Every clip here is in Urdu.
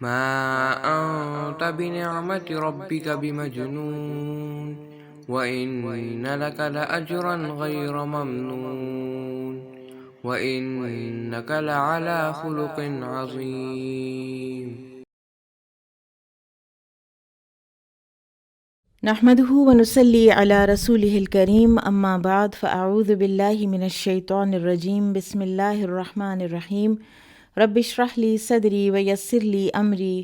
ما أنت بنعمة ربك بمجنون وإن لك لأجرا غير ممنون وإنك لعلى خلق عظيم. نحمده ونصلي على رسوله الكريم اما بعد فاعوذ بالله من الشيطان الرجيم بسم الله الرحمن الرحيم رب اشرح لي صدري ويسر لي امري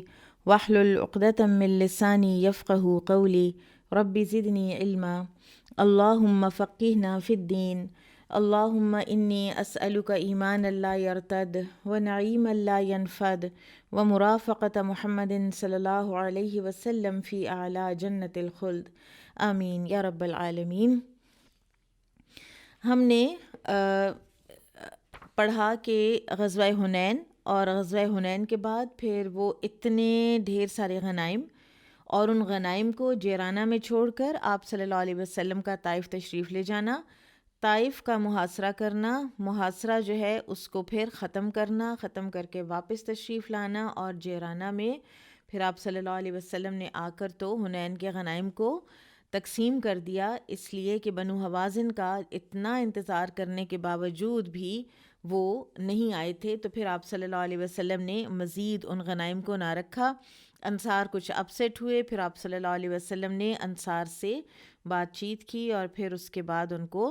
واحلل عقدة من لساني يفقه قولي رب زدني علما اللهم فقهنا في الدين اللهم إني أسألك إيمانا لا يرتد ونعيما لا ينفد ومرافقة محمد صلی اللہ علیہ وسلم فی اعلی جنت الخلد آمین یا رب العالمین۔ ہم نے پڑھا کہ غزوہ حنین اور غزوہ حنین کے بعد پھر وہ اتنے ڈھیر سارے غنائم اور ان غنائم کو جیرانہ میں چھوڑ کر آپ صلی اللہ علیہ وسلم کا طائف تشریف لے جانا، طائف کا محاصرہ کرنا، محاصرہ جو ہے اس کو پھر ختم کرنا، ختم کر کے واپس تشریف لانا، اور جیرانہ میں پھر آپ صلی اللہ علیہ وسلم نے آ کر تو حنین کے غنائم کو تقسیم کر دیا، اس لیے کہ بنو حوازن کا اتنا انتظار کرنے کے باوجود بھی وہ نہیں آئے تھے، تو پھر آپ صلی اللہ علیہ وسلم نے مزید ان غنائم کو نہ رکھا۔ انصار کچھ اپسیٹ ہوئے، پھر آپ صلی اللہ علیہ وسلم نے انصار سے بات چیت کی اور پھر اس کے بعد ان کو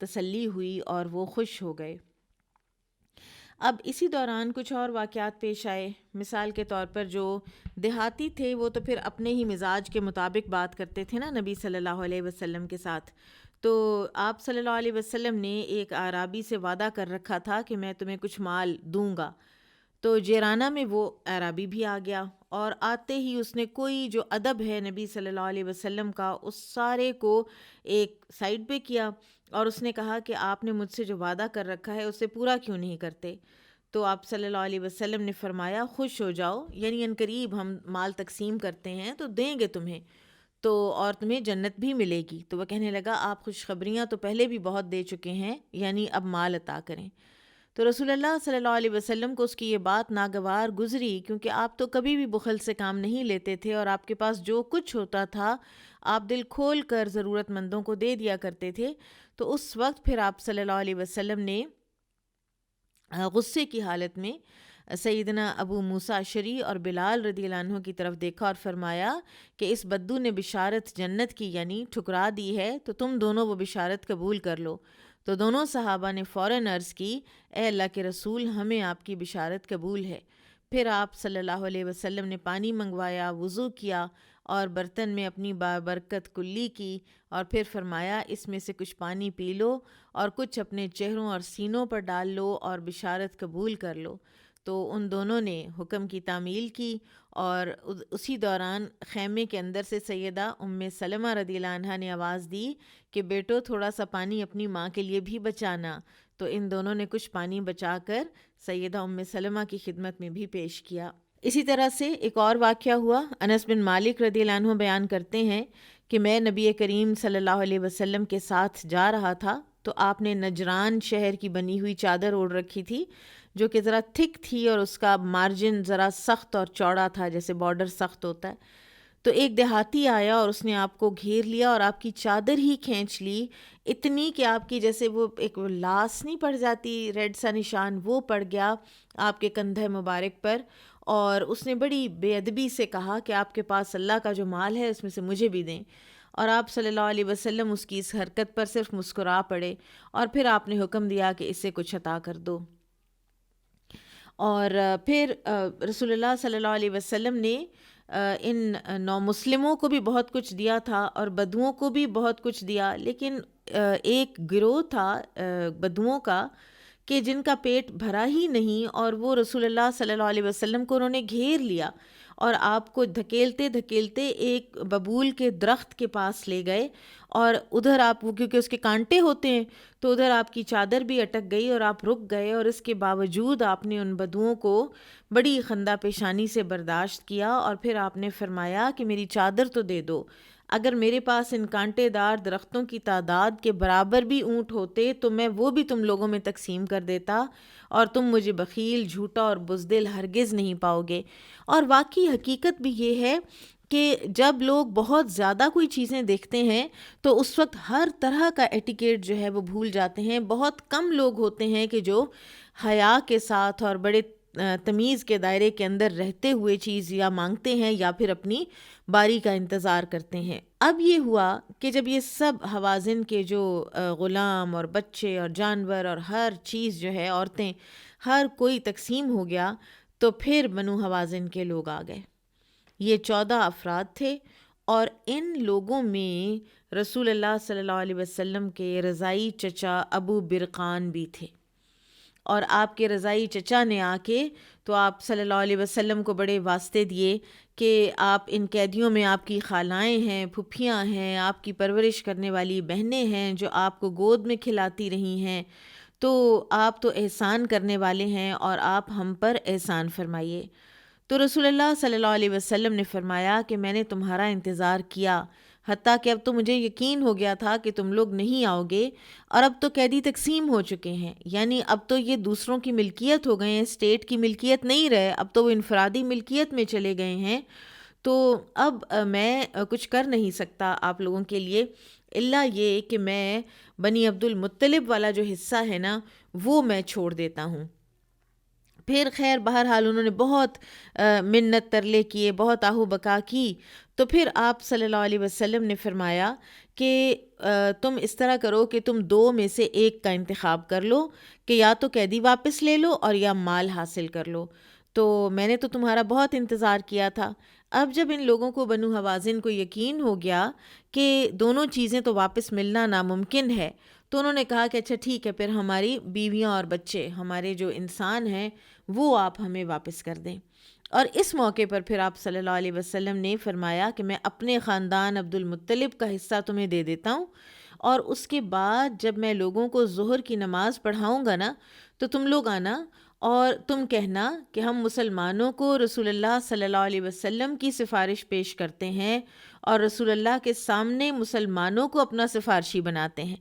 تسلی ہوئی اور وہ خوش ہو گئے۔ اب اسی دوران کچھ اور واقعات پیش آئے، مثال کے طور پر جو دیہاتی تھے وہ تو پھر اپنے ہی مزاج کے مطابق بات کرتے تھے نا نبی صلی اللہ علیہ وسلم کے ساتھ، تو آپ صلی اللہ علیہ وسلم نے ایک اعرابی سے وعدہ کر رکھا تھا کہ میں تمہیں کچھ مال دوں گا، تو جیرانہ میں وہ اعرابی بھی آ گیا، اور آتے ہی اس نے کوئی جو ادب ہے نبی صلی اللہ علیہ وسلم کا اس سارے کو ایک سائڈ پہ کیا، اور اس نے کہا کہ آپ نے مجھ سے جو وعدہ کر رکھا ہے اسے پورا کیوں نہیں کرتے؟ تو آپ صلی اللہ علیہ وسلم نے فرمایا خوش ہو جاؤ، یعنی عنقریب ہم مال تقسیم کرتے ہیں تو دیں گے تمہیں، تو اور تمہیں جنت بھی ملے گی۔ تو وہ کہنے لگا آپ خوشخبریاں تو پہلے بھی بہت دے چکے ہیں، یعنی اب مال عطا کریں۔ تو رسول اللہ صلی اللہ علیہ وسلم کو اس کی یہ بات ناگوار گزری، کیونکہ آپ تو کبھی بھی بخل سے کام نہیں لیتے تھے، اور آپ کے پاس جو کچھ ہوتا تھا آپ دل کھول کر ضرورت مندوں کو دے دیا کرتے تھے۔ تو اس وقت پھر آپ صلی اللہ علیہ وسلم نے غصے کی حالت میں سیدنا ابو موسیٰ اشعری اور بلال رضی اللہ عنہ کی طرف دیکھا اور فرمایا کہ اس بدو نے بشارت جنت کی یعنی ٹھکرا دی ہے، تو تم دونوں وہ بشارت قبول کر لو۔ تو دونوں صحابہ نے فوراً عرض کی اے اللہ کے رسول، ہمیں آپ کی بشارت قبول ہے۔ پھر آپ صلی اللہ علیہ وسلم نے پانی منگوایا، وضو کیا اور برتن میں اپنی بابرکت کلی کی، اور پھر فرمایا اس میں سے کچھ پانی پی لو اور کچھ اپنے چہروں اور سینوں پر ڈال لو اور بشارت قبول کر لو۔ تو ان دونوں نے حکم کی تعمیل کی، اور اسی دوران خیمے کے اندر سے سیدہ ام سلمہ رضی اللہ عنہا نے آواز دی کہ بیٹو تھوڑا سا پانی اپنی ماں کے لیے بھی بچانا، تو ان دونوں نے کچھ پانی بچا کر سیدہ ام سلمہ کی خدمت میں بھی پیش کیا۔ اسی طرح سے ایک اور واقعہ ہوا، انس بن مالک رضی اللہ عنہ بیان کرتے ہیں کہ میں نبی کریم صلی اللہ علیہ وسلم کے ساتھ جا رہا تھا، تو آپ نے نجران شہر کی بنی ہوئی چادر اوڑھ رکھی تھی جو کہ ذرا تھک تھی اور اس کا مارجن ذرا سخت اور چوڑا تھا، جیسے بارڈر سخت ہوتا ہے۔ تو ایک دیہاتی آیا اور اس نے آپ کو گھیر لیا اور آپ کی چادر ہی کھینچ لی، اتنی کہ آپ کی جیسے وہ ایک لاس نہیں پڑ جاتی ریڈ سا نشان، وہ پڑ گیا آپ کے کندھے مبارک پر، اور اس نے بڑی بے ادبی سے کہا کہ آپ کے پاس اللہ کا جو مال ہے اس میں سے مجھے بھی دیں، اور آپ صلی اللہ علیہ وسلم اس کی اس حرکت پر صرف مسکرا پڑے، اور پھر آپ نے حکم دیا کہ اسے کچھ عطا کر دو۔ اور پھر رسول اللہ صلی اللہ علیہ وسلم نے ان نو مسلموں کو بھی بہت کچھ دیا تھا اور بدوؤں کو بھی بہت کچھ دیا، لیکن ایک گروہ تھا بدوؤں کا کہ جن کا پیٹ بھرا ہی نہیں، اور وہ رسول اللہ صلی اللہ علیہ وسلم کو انہوں نے گھیر لیا اور آپ کو دھکیلتے دھکیلتے ایک ببول کے درخت کے پاس لے گئے، اور ادھر آپ وہ کیونکہ اس کے کانٹے ہوتے ہیں تو ادھر آپ کی چادر بھی اٹک گئی اور آپ رک گئے، اور اس کے باوجود آپ نے ان بدوؤں کو بڑی خندہ پیشانی سے برداشت کیا، اور پھر آپ نے فرمایا کہ میری چادر تو دے دو۔ اگر میرے پاس ان کانٹے دار درختوں کی تعداد کے برابر بھی اونٹ ہوتے تو میں وہ بھی تم لوگوں میں تقسیم کر دیتا، اور تم مجھے بخیل، جھوٹا اور بزدل ہرگز نہیں پاؤ گے۔ اور واقعی حقیقت بھی یہ ہے کہ جب لوگ بہت زیادہ کوئی چیزیں دیکھتے ہیں تو اس وقت ہر طرح کا ایٹیکیٹ جو ہے وہ بھول جاتے ہیں۔ بہت کم لوگ ہوتے ہیں کہ جو حیا کے ساتھ اور بڑے تمیز کے دائرے کے اندر رہتے ہوئے چیز یا مانگتے ہیں یا پھر اپنی باری کا انتظار کرتے ہیں۔ اب یہ ہوا کہ جب یہ سب حوازن کے جو غلام اور بچے اور جانور اور ہر چیز جو ہے، عورتیں، ہر کوئی تقسیم ہو گیا، تو پھر بنو حوازن کے لوگ آ گئے۔ یہ 14 افراد تھے، اور ان لوگوں میں رسول اللہ صلی اللہ علیہ وسلم کے رضائی چچا ابو برقان بھی تھے۔ اور آپ کے رضائی چچا نے آ کے تو آپ صلی اللہ علیہ وسلم کو بڑے واسطے دیے کہ آپ ان قیدیوں میں آپ کی خالائیں ہیں، پھپھیاں ہیں، آپ کی پرورش کرنے والی بہنیں ہیں جو آپ کو گود میں کھلاتی رہی ہیں، تو آپ تو احسان کرنے والے ہیں اور آپ ہم پر احسان فرمائیے۔ تو رسول اللہ صلی اللہ علیہ وسلم نے فرمایا کہ میں نے تمہارا انتظار کیا، حتیٰ کہ اب تو مجھے یقین ہو گیا تھا کہ تم لوگ نہیں آؤ گے، اور اب تو قیدی تقسیم ہو چکے ہیں، یعنی اب تو یہ دوسروں کی ملکیت ہو گئے ہیں، اسٹیٹ کی ملکیت نہیں رہے، اب تو وہ انفرادی ملکیت میں چلے گئے ہیں۔ تو اب میں کچھ کر نہیں سکتا آپ لوگوں کے لیے، الا یہ کہ میں بنی عبد المطلب والا جو حصہ ہے نا وہ میں چھوڑ دیتا ہوں۔ پھر خیر بہرحال انہوں نے بہت منت ترلے کیے، بہت آہو بکا کی، تو پھر آپ صلی اللہ علیہ وسلم نے فرمایا کہ تم اس طرح کرو کہ تم دو میں سے ایک کا انتخاب کر لو، کہ یا تو قیدی واپس لے لو اور یا مال حاصل کر لو۔ تو میں نے تو تمہارا بہت انتظار کیا تھا۔ اب جب ان لوگوں کو بنو حوازن کو یقین ہو گیا کہ دونوں چیزیں تو واپس ملنا ناممکن ہے، تو انہوں نے کہا کہ اچھا ٹھیک ہے، پھر ہماری بیویاں اور بچے، ہمارے جو انسان ہیں وہ آپ ہمیں واپس کر دیں۔ اور اس موقع پر پھر آپ صلی اللہ علیہ وسلم نے فرمایا کہ میں اپنے خاندان عبد المطلب کا حصہ تمہیں دے دیتا ہوں، اور اس کے بعد جب میں لوگوں کو ظہر کی نماز پڑھاؤں گا نا تو تم لوگ آنا اور تم کہنا کہ ہم مسلمانوں کو رسول اللہ صلی اللہ علیہ وسلم کی سفارش پیش کرتے ہیں، اور رسول اللہ کے سامنے مسلمانوں کو اپنا سفارشی بناتے ہیں۔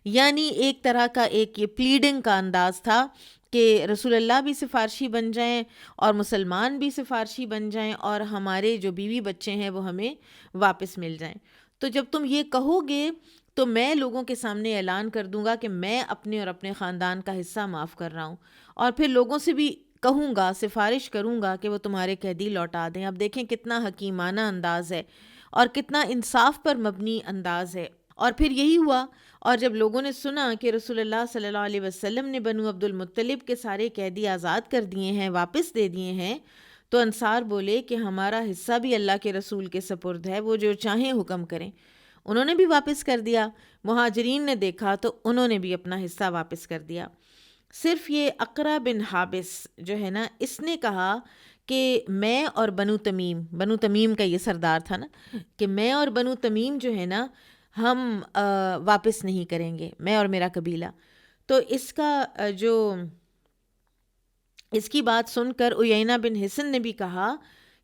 یعنی ایک طرح کا ایک یہ پلیڈنگ کا انداز تھا کہ رسول اللہ بھی سفارشی بن جائیں اور مسلمان بھی سفارشی بن جائیں، اور ہمارے جو بیوی بچے ہیں وہ ہمیں واپس مل جائیں۔ تو جب تم یہ کہو گے تو میں لوگوں کے سامنے اعلان کر دوں گا کہ میں اپنے اور اپنے خاندان کا حصہ معاف کر رہا ہوں، اور پھر لوگوں سے بھی کہوں گا، سفارش کروں گا کہ وہ تمہارے قیدی لوٹا دیں۔ اب دیکھیں کتنا حکیمانہ انداز ہے اور کتنا انصاف پر مبنی انداز ہے۔ اور پھر یہی ہوا، اور جب لوگوں نے سنا کہ رسول اللہ صلی اللہ علیہ وسلم نے بنو عبد المطلب کے سارے قیدی آزاد کر دیے ہیں، واپس دے دیے ہیں، تو انصار بولے کہ ہمارا حصہ بھی اللہ کے رسول کے سپرد ہے، وہ جو چاہیں حکم کریں۔ انہوں نے بھی واپس کر دیا۔ مہاجرین نے دیکھا تو انہوں نے بھی اپنا حصہ واپس کر دیا۔ صرف یہ اقرا بن حابس جو ہے نا، اس نے کہا کہ میں اور بنو تمیم کا یہ سردار تھا نا، کہ میں اور بنو تمیم جو ہے نا ہم واپس نہیں کریں گے، میں اور میرا قبیلہ۔ تو اس کا جو اس کی بات سن کر عیینہ بن حصن نے بھی کہا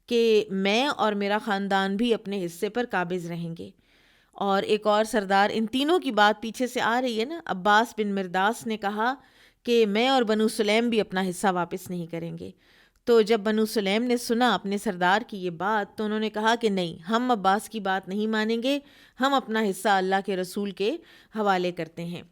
کہ میں اور میرا خاندان بھی اپنے حصے پر قابض رہیں گے۔ اور ایک اور سردار، ان تینوں کی بات پیچھے سے آ رہی ہے نا، عباس بن مرداس نے کہا کہ میں اور بنو سلیم بھی اپنا حصہ واپس نہیں کریں گے۔ تو جب بنو سلیم نے سنا اپنے سردار کی یہ بات تو انہوں نے کہا کہ نہیں، ہم عباس کی بات نہیں مانیں گے، ہم اپنا حصہ اللہ کے رسول کے حوالے کرتے ہیں۔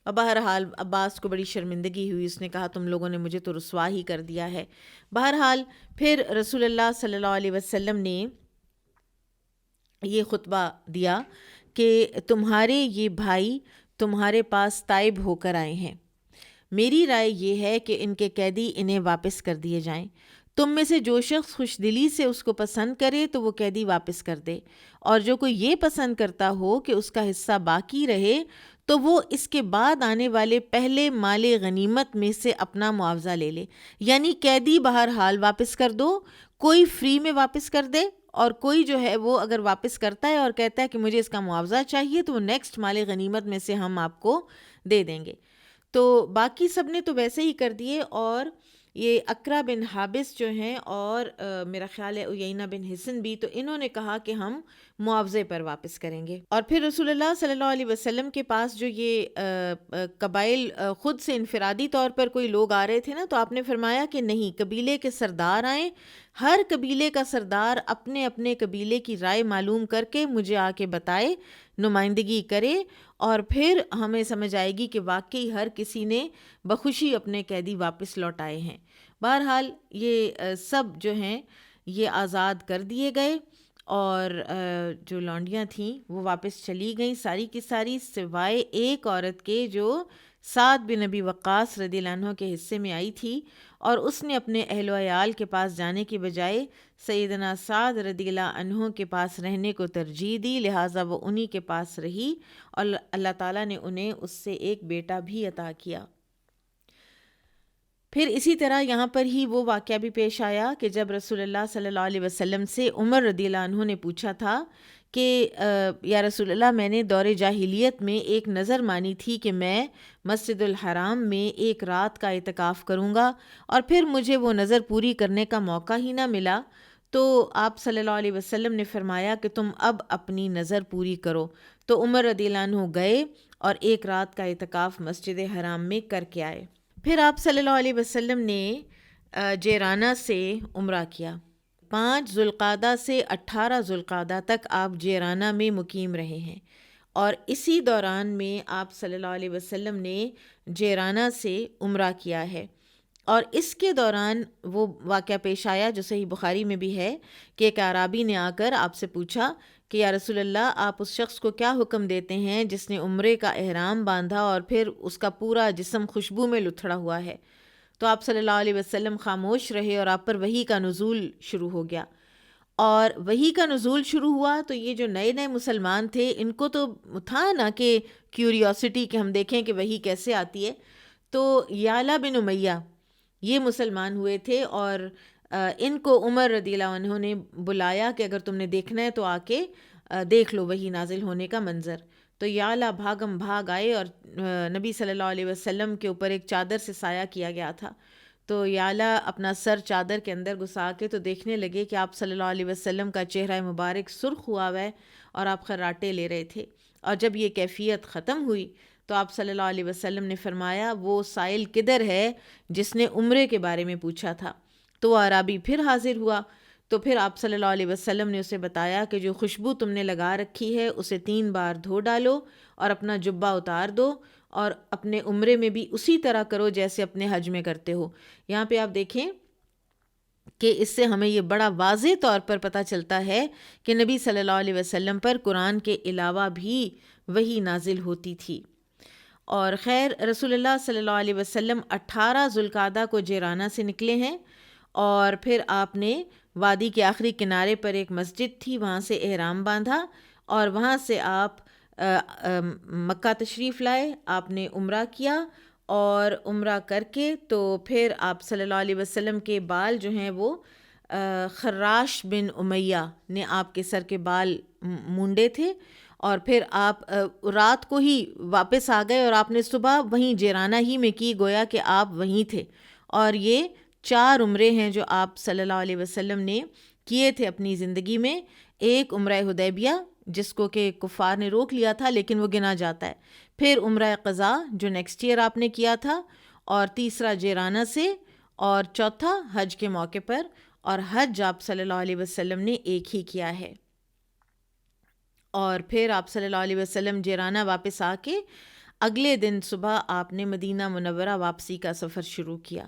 اور بہرحال عباس کو بڑی شرمندگی ہوئی، اس نے کہا تم لوگوں نے مجھے تو رسوا ہی کر دیا ہے۔ بہرحال پھر رسول اللہ صلی اللہ علیہ وسلم نے یہ خطبہ دیا کہ تمہارے یہ بھائی تمہارے پاس تائب ہو کر آئے ہیں، میری رائے یہ ہے کہ ان کے قیدی انہیں واپس کر دیے جائیں۔ تم میں سے جو شخص خوش دلی سے اس کو پسند کرے تو وہ قیدی واپس کر دے، اور جو کوئی یہ پسند کرتا ہو کہ اس کا حصہ باقی رہے تو وہ اس کے بعد آنے والے پہلے مال غنیمت میں سے اپنا معاوضہ لے لے۔ یعنی قیدی بہرحال واپس کر دو، کوئی فری میں واپس کر دے، اور کوئی جو ہے وہ اگر واپس کرتا ہے اور کہتا ہے کہ مجھے اس کا معاوضہ چاہیے تو وہ نیکسٹ مال غنیمت میں سے ہم آپ کو دے دیں گے۔ تو باقی سب نے تو ویسے ہی کر دیے، اور یہ اقرا بن حابس جو ہیں اور میرا خیال ہے عیینہ بن حصن بھی، تو انہوں نے کہا کہ ہم معاوضے پر واپس کریں گے۔ اور پھر رسول اللہ صلی اللہ علیہ وسلم کے پاس جو یہ قبائل خود سے انفرادی طور پر کوئی لوگ آ رہے تھے نا، تو آپ نے فرمایا کہ نہیں، قبیلے کے سردار آئیں، ہر قبیلے کا سردار اپنے اپنے قبیلے کی رائے معلوم کر کے مجھے آ کے بتائے، نمائندگی کرے، اور پھر ہمیں سمجھ آئے گی کہ واقعی ہر کسی نے بخوشی اپنے قیدی واپس لوٹائے ہیں۔ بہرحال یہ سب جو ہیں یہ آزاد کر دیے گئے، اور جو لونڈیاں تھیں وہ واپس چلی گئیں ساری کی ساری، سوائے ایک عورت کے جو سعد بن ابی وقاص رضی اللہ عنہ کے حصے میں آئی تھی، اور اس نے اپنے اہل و عیال کے پاس جانے کی بجائے سیدنا سعد رضی اللہ عنہ کے پاس رہنے کو ترجیح دی، لہٰذا وہ انہی کے پاس رہی، اور اللہ تعالیٰ نے انہیں اس سے ایک بیٹا بھی عطا کیا۔ پھر اسی طرح یہاں پر ہی وہ واقعہ بھی پیش آیا کہ جب رسول اللہ صلی اللہ علیہ وسلم سے عمر رضی اللہ عنہ نے پوچھا تھا کہ یا رسول اللہ، میں نے دور جاہلیت میں ایک نظر مانی تھی کہ میں مسجد الحرام میں ایک رات کا اعتکاف کروں گا، اور پھر مجھے وہ نظر پوری کرنے کا موقع ہی نہ ملا، تو آپ صلی اللہ علیہ وسلم نے فرمایا کہ تم اب اپنی نظر پوری کرو۔ تو عمر رضی اللہ عنہ گئے اور ایک رات کا اعتکاف مسجد حرام میں کر کے آئے۔ پھر آپ صلی اللہ علیہ وسلم نے جیرانہ سے عمرہ کیا۔ 5 ذوالقعدہ سے 18 ذوالقعدہ تک آپ جیرانہ میں مقیم رہے ہیں، اور اسی دوران میں آپ صلی اللہ علیہ وسلم نے جیرانہ سے عمرہ کیا ہے۔ اور اس کے دوران وہ واقعہ پیش آیا جو صحیح بخاری میں بھی ہے کہ ایک اعرابی نے آ کر آپ سے پوچھا کہ یا رسول اللہ، آپ اس شخص کو کیا حکم دیتے ہیں جس نے عمرے کا احرام باندھا اور پھر اس کا پورا جسم خوشبو میں لتھڑا ہوا ہے؟ تو آپ صلی اللہ علیہ وسلم خاموش رہے، اور آپ پر وحی کا نزول شروع ہو گیا۔ اور وحی کا نزول شروع ہوا تو یہ جو نئے نئے مسلمان تھے، ان کو تو تھا نا کہ کیوریوسٹی کہ ہم دیکھیں کہ وحی کیسے آتی ہے۔ تو یعلا بن امیہ یہ مسلمان ہوئے تھے، اور ان کو عمر رضی اللہ عنہ نے بلایا کہ اگر تم نے دیکھنا ہے تو آ کے دیکھ لو وحی نازل ہونے کا منظر۔ تو یعلا بھاگم بھاگ آئے، اور نبی صلی اللہ علیہ وسلم کے اوپر ایک چادر سے سایہ کیا گیا تھا، تو یعلا اپنا سر چادر کے اندر گھسا کے تو دیکھنے لگے کہ آپ صلی اللہ علیہ وسلم کا چہرہ مبارک سرخ ہوا ہے اور آپ خراٹے لے رہے تھے۔ اور جب یہ کیفیت ختم ہوئی تو آپ صلی اللہ علیہ وسلم نے فرمایا، وہ سائل کدھر ہے جس نے عمرے کے بارے میں پوچھا تھا؟ تو وہ اعرابی پھر حاضر ہوا، تو پھر آپ صلی اللہ علیہ وسلم نے اسے بتایا کہ جو خوشبو تم نے لگا رکھی ہے اسے 3 بار دھو ڈالو، اور اپنا جبہ اتار دو، اور اپنے عمرے میں بھی اسی طرح کرو جیسے اپنے حج میں کرتے ہو۔ یہاں پہ آپ دیکھیں کہ اس سے ہمیں یہ بڑا واضح طور پر پتہ چلتا ہے کہ نبی صلی اللہ علیہ وسلم پر قرآن کے علاوہ بھی وحی نازل ہوتی تھی۔ اور خیر، رسول اللہ صلی اللہ علیہ وسلم 18 ذوالقعدہ کو جیرانہ سے نکلے ہیں، اور پھر آپ نے وادی کے آخری کنارے پر ایک مسجد تھی، وہاں سے احرام باندھا، اور وہاں سے آپ مکہ تشریف لائے، آپ نے عمرہ کیا، اور عمرہ کر کے تو پھر آپ صلی اللہ علیہ وسلم کے بال جو ہیں وہ خراش بن امیہ نے آپ کے سر کے بال مونڈے تھے، اور پھر آپ رات کو ہی واپس آ گئے، اور آپ نے صبح وہیں جیرانہ ہی میں کی، گویا کہ آپ وہیں تھے۔ اور یہ 4 عمرے ہیں جو آپ صلی اللہ علیہ وسلم نے کیے تھے اپنی زندگی میں۔ ایک عمرہ حدیبیہ جس کو کہ کفار نے روک لیا تھا لیکن وہ گنا جاتا ہے، پھر عمرہ قضا جو نیکسٹ ایئر آپ نے کیا تھا، اور تیسرا جیرانہ سے، اور چوتھا حج کے موقع پر، اور حج آپ صلی اللہ علیہ وسلم نے ایک ہی کیا ہے۔ اور پھر آپ صلی اللہ علیہ وسلم جیرانہ واپس آ کے اگلے دن صبح آپ نے مدینہ منورہ واپسی کا سفر شروع کیا۔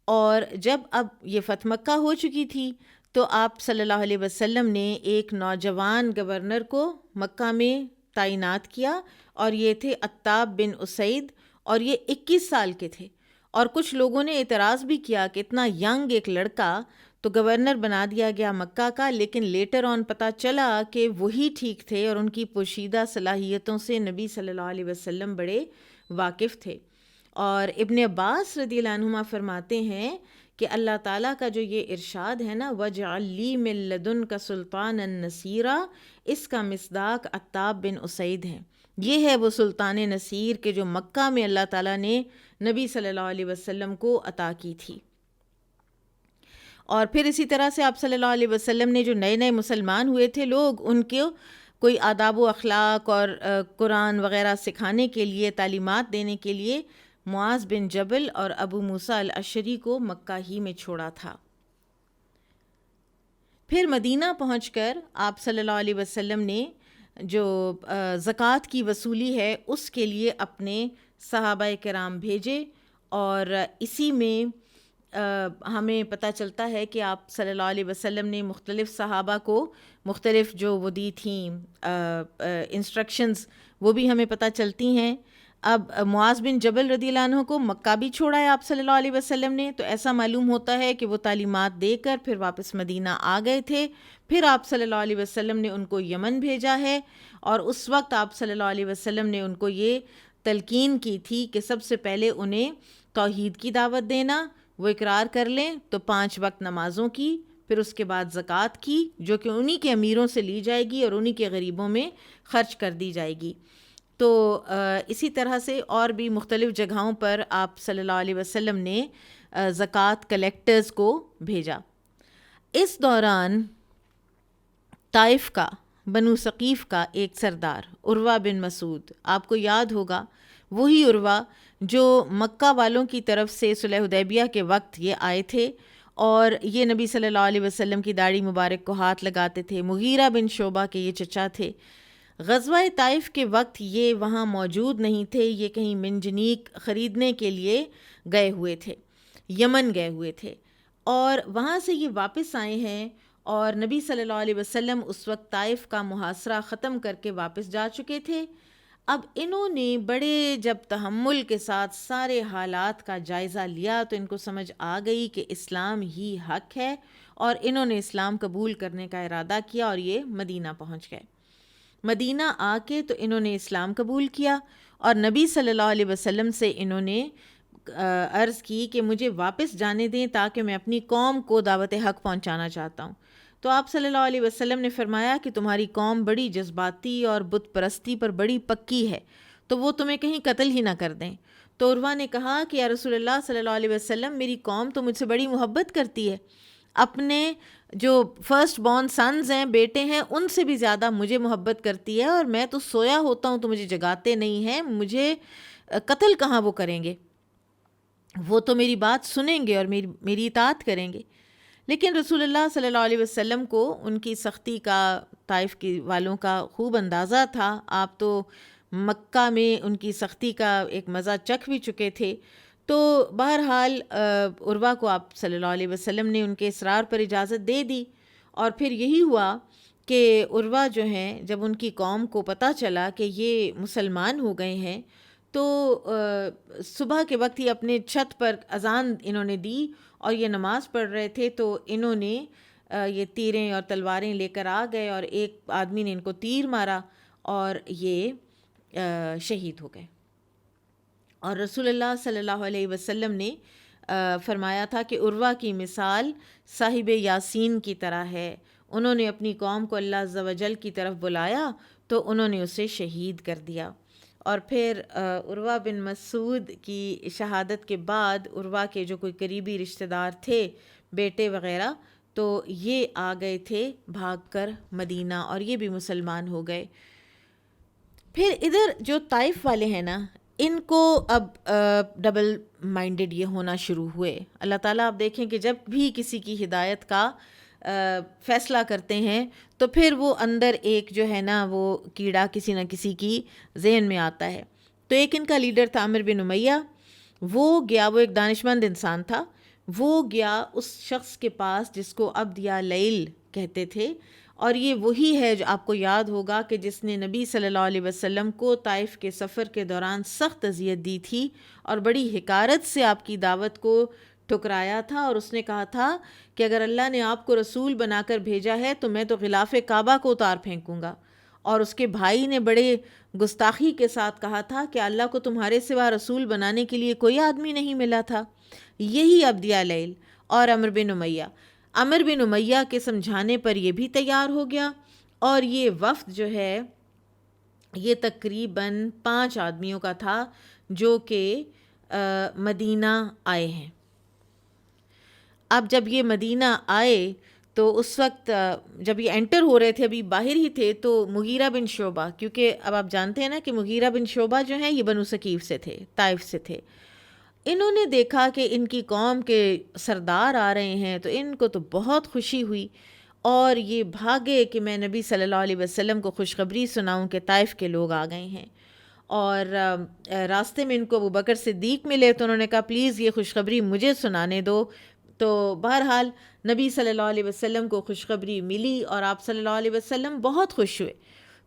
اور جب اب یہ فتح مکہ ہو چکی تھی تو آپ صلی اللہ علیہ وسلم نے ایک نوجوان گورنر کو مکہ میں تعینات کیا، اور یہ تھے عتاب بن اسید، اور یہ 21 سال کے تھے۔ اور کچھ لوگوں نے اعتراض بھی کیا کہ اتنا ینگ ایک لڑکا تو گورنر بنا دیا گیا مکہ کا، لیکن لیٹر آن پتہ چلا کہ وہی ٹھیک تھے، اور ان کی پوشیدہ صلاحیتوں سے نبی صلی اللہ علیہ وسلم بڑے واقف تھے۔ اور ابن عباس رضی اللہ عنہما فرماتے ہیں کہ اللہ تعالیٰ کا جو یہ ارشاد ہے نا، وَاجْعَلْ لِي مِن لَّدُنْكَ سُلْطَانًا نَصِيرًا، اس کا مصداق عتاب بن اسید ہیں۔ یہ ہے وہ سلطان نصیر کہ جو مکہ میں اللہ تعالیٰ نے نبی صلی اللہ علیہ وسلم کو عطا کی تھی۔ اور پھر اسی طرح سے آپ صلی اللہ علیہ وسلم نے جو نئے نئے مسلمان ہوئے تھے لوگ، ان کے کوئی آداب و اخلاق اور قرآن وغیرہ سکھانے کے لیے، تعلیمات دینے کے لیے معاذ بن جبل اور ابو موسیٰ الاشعری کو مکہ ہی میں چھوڑا تھا۔ پھر مدینہ پہنچ کر آپ صلی اللہ علیہ وسلم نے جو زکوٰۃ کی وصولی ہے اس کے لیے اپنے صحابہ کرام بھیجے، اور اسی میں ہمیں پتہ چلتا ہے کہ آپ صلی اللہ علیہ وسلم نے مختلف صحابہ کو مختلف جو وہ دی تھیں انسٹرکشنز، وہ بھی ہمیں پتہ چلتی ہیں۔ اب معاذ بن جبل رضی اللہ عنہ کو مکہ بھی چھوڑا ہے آپ صلی اللہ علیہ وسلم نے، تو ایسا معلوم ہوتا ہے کہ وہ تعلیمات دے کر پھر واپس مدینہ آ گئے تھے۔ پھر آپ صلی اللہ علیہ وسلم نے ان کو یمن بھیجا ہے، اور اس وقت آپ صلی اللہ علیہ وسلم نے ان کو یہ تلقین کی تھی کہ سب سے پہلے انہیں توحید کی دعوت دینا، وہ اقرار کر لیں تو 5 وقت نمازوں کی، پھر اس کے بعد زکوٰۃ کی جو کہ انہی کے امیروں سے لی جائے گی اور انہی کے غریبوں میں خرچ کر دی جائے گی۔ تو اسی طرح سے اور بھی مختلف جگہوں پر آپ صلی اللہ علیہ وسلم نے زکوٰۃ کلیکٹرز کو بھیجا۔ اس دوران طائف کا، بنو ثقیف کا ایک سردار عروہ بن مسعود، آپ کو یاد ہوگا وہی عروہ جو مکہ والوں کی طرف سے صلح حدیبیہ کے وقت یہ آئے تھے اور یہ نبی صلی اللہ علیہ وسلم کی داڑھی مبارک کو ہاتھ لگاتے تھے، مغیرہ بن شعبہ کے یہ چچا تھے۔ غزوہ طائف کے وقت یہ وہاں موجود نہیں تھے، یہ کہیں منجنیق خریدنے کے لیے گئے ہوئے تھے، یمن گئے ہوئے تھے، اور وہاں سے یہ واپس آئے ہیں، اور نبی صلی اللہ علیہ وسلم اس وقت طائف کا محاصرہ ختم کر کے واپس جا چکے تھے۔ اب انہوں نے بڑے جب تحمل کے ساتھ سارے حالات کا جائزہ لیا تو ان کو سمجھ آ گئی کہ اسلام ہی حق ہے، اور انہوں نے اسلام قبول کرنے کا ارادہ کیا اور یہ مدینہ پہنچ گئے۔ مدینہ آ کے تو انہوں نے اسلام قبول کیا، اور نبی صلی اللہ علیہ وسلم سے انہوں نے عرض کی کہ مجھے واپس جانے دیں تاکہ میں اپنی قوم کو دعوت حق پہنچانا چاہتا ہوں۔ تو آپ صلی اللہ علیہ وسلم نے فرمایا کہ تمہاری قوم بڑی جذباتی اور بت پرستی پر بڑی پکی ہے، تو وہ تمہیں کہیں قتل ہی نہ کر دیں۔ تو عروہ نے کہا کہ یا رسول اللہ صلی اللہ علیہ وسلم، میری قوم تو مجھ سے بڑی محبت کرتی ہے، اپنے جو فرسٹ بورن سنز ہیں، بیٹے ہیں، ان سے بھی زیادہ مجھے محبت کرتی ہے، اور میں تو سویا ہوتا ہوں تو مجھے جگاتے نہیں ہیں، مجھے قتل کہاں وہ کریں گے، وہ تو میری بات سنیں گے اور میری اطاعت کریں گے۔ لیکن رسول اللہ صلی اللہ علیہ وسلم کو ان کی سختی کا، طائف کے والوں کا خوب اندازہ تھا۔ آپ تو مکہ میں ان کی سختی کا ایک مزہ چکھ بھی چکے تھے۔ تو بہرحال عروہ کو آپ صلی اللہ علیہ وسلم نے ان کے اصرار پر اجازت دے دی، اور پھر یہی ہوا کہ عروہ جو ہیں، جب ان کی قوم کو پتہ چلا کہ یہ مسلمان ہو گئے ہیں، تو صبح کے وقت ہی اپنے چھت پر اذان انہوں نے دی اور یہ نماز پڑھ رہے تھے، تو انہوں نے یہ تیریں اور تلواریں لے کر آ گئے، اور ایک آدمی نے ان کو تیر مارا اور یہ شہید ہو گئے۔ اور رسول اللہ صلی اللہ علیہ وسلم نے فرمایا تھا کہ عروہ کی مثال صاحب یاسین کی طرح ہے، انہوں نے اپنی قوم کو اللہ عز و جل کی طرف بلایا تو انہوں نے اسے شہید کر دیا۔ اور پھر عروہ بن مسعود کی شہادت کے بعد عروہ کے جو کوئی قریبی رشتہ دار تھے، بیٹے وغیرہ، تو یہ آ گئے تھے بھاگ کر مدینہ، اور یہ بھی مسلمان ہو گئے۔ پھر ادھر جو طائف والے ہیں نا، ان کو اب ڈبل مائنڈڈ یہ ہونا شروع ہوئے۔ اللہ تعالیٰ آپ دیکھیں کہ جب بھی کسی کی ہدایت کا فیصلہ کرتے ہیں تو پھر وہ اندر ایک جو ہے نا وہ کیڑا کسی نہ کسی کی ذہن میں آتا ہے۔ تو ایک ان کا لیڈر تھا عامر بن امیہ، وہ گیا، وہ ایک دانشمند انسان تھا، وہ گیا اس شخص کے پاس جس کو عبد یا لیل کہتے تھے، اور یہ وہی ہے جو آپ کو یاد ہوگا کہ جس نے نبی صلی اللہ علیہ وسلم کو طائف کے سفر کے دوران سخت اذیت دی تھی اور بڑی حقارت سے آپ کی دعوت کو ٹھکرایا تھا، اور اس نے کہا تھا کہ اگر اللہ نے آپ کو رسول بنا کر بھیجا ہے تو میں تو غلاف کعبہ کو اتار پھینکوں گا۔ اور اس کے بھائی نے بڑے گستاخی کے ساتھ کہا تھا کہ اللہ کو تمہارے سوا رسول بنانے کے لیے کوئی آدمی نہیں ملا تھا۔ یہی عبد یا لیل اور عمر بن امیہ کے سمجھانے پر یہ بھی تیار ہو گیا، اور یہ وفد جو ہے یہ تقریباً 5 آدمیوں کا تھا جو کہ مدینہ آئے ہیں۔ اب جب یہ مدینہ آئے تو اس وقت جب یہ انٹر ہو رہے تھے، ابھی باہر ہی تھے، تو مغیرہ بن شعبہ، کیونکہ اب آپ جانتے ہیں نا کہ مغیرہ بن شعبہ جو ہیں یہ بنو ثقیف سے تھے، طائف سے تھے، انہوں نے دیکھا کہ ان کی قوم کے سردار آ رہے ہیں تو ان کو تو بہت خوشی ہوئی، اور یہ بھاگے کہ میں نبی صلی اللہ علیہ وسلم کو خوشخبری سناؤں کہ طائف کے لوگ آ گئے ہیں۔ اور راستے میں ان کو ابوبکر صدیق ملے تو انہوں نے کہا پلیز یہ خوشخبری مجھے سنانے دو۔ تو بہرحال نبی صلی اللہ علیہ وسلم کو خوشخبری ملی اور آپ صلی اللہ علیہ وسلم بہت خوش ہوئے۔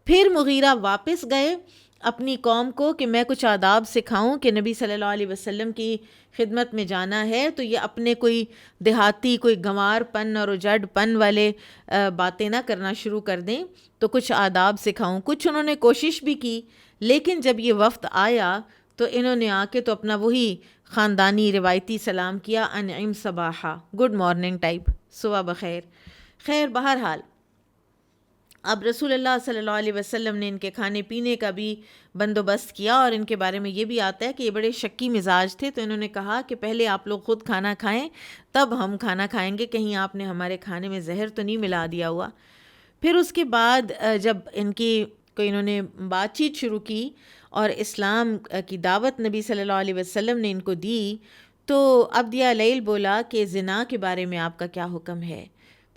پھر مغیرہ واپس گئے اپنی قوم کو کہ میں کچھ آداب سکھاؤں کہ نبی صلی اللہ علیہ وسلم کی خدمت میں جانا ہے تو یہ اپنے کوئی دیہاتی کوئی گنوار پن اور اجڑ پن والے باتیں نہ کرنا شروع کر دیں، تو کچھ آداب سکھاؤں۔ کچھ انہوں نے کوشش بھی کی، لیکن جب یہ وفد آیا تو انہوں نے آ کے تو اپنا وہی خاندانی روایتی سلام کیا، انعم صباحا، گڈ مارننگ ٹائپ، صبح بخیر۔ خیر بہرحال اب رسول اللہ صلی اللہ علیہ وسلم نے ان کے کھانے پینے کا بھی بندوبست کیا، اور ان کے بارے میں یہ بھی آتا ہے کہ یہ بڑے شکی مزاج تھے، تو انہوں نے کہا کہ پہلے آپ لوگ خود کھانا کھائیں تب ہم کھانا کھائیں گے، کہیں آپ نے ہمارے کھانے میں زہر تو نہیں ملا دیا ہوا۔ پھر اس کے بعد جب ان کی کوئی انہوں نے بات چیت شروع کی اور اسلام کی دعوت نبی صلی اللہ علیہ وسلم نے ان کو دی، تو عبد لیل بولا کہ زنا کے بارے میں آپ کا کیا حکم ہے؟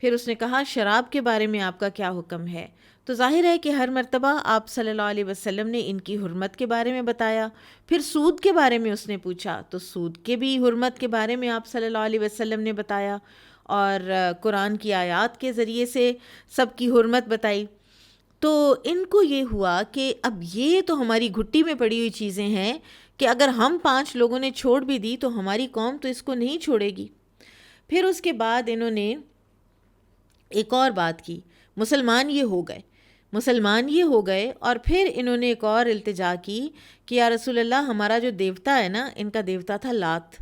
پھر اس نے کہا شراب کے بارے میں آپ کا کیا حکم ہے؟ تو ظاہر ہے کہ ہر مرتبہ آپ صلی اللہ علیہ وسلم نے ان کی حرمت کے بارے میں بتایا۔ پھر سود کے بارے میں اس نے پوچھا تو سود کے بھی حرمت کے بارے میں آپ صلی اللہ علیہ وسلم نے بتایا، اور قرآن کی آیات کے ذریعے سے سب کی حرمت بتائی۔ تو ان کو یہ ہوا کہ اب یہ تو ہماری گھٹی میں پڑی ہوئی چیزیں ہیں کہ اگر ہم 5 لوگوں نے چھوڑ بھی دی تو ہماری قوم تو اس کو نہیں چھوڑے گی۔ پھر اس کے بعد انہوں نے ایک اور بات کی، مسلمان یہ ہو گئے اور پھر انہوں نے ایک اور التجا کی کہ یا رسول اللہ، ہمارا جو دیوتا ہے نا، ان کا دیوتا تھا لات،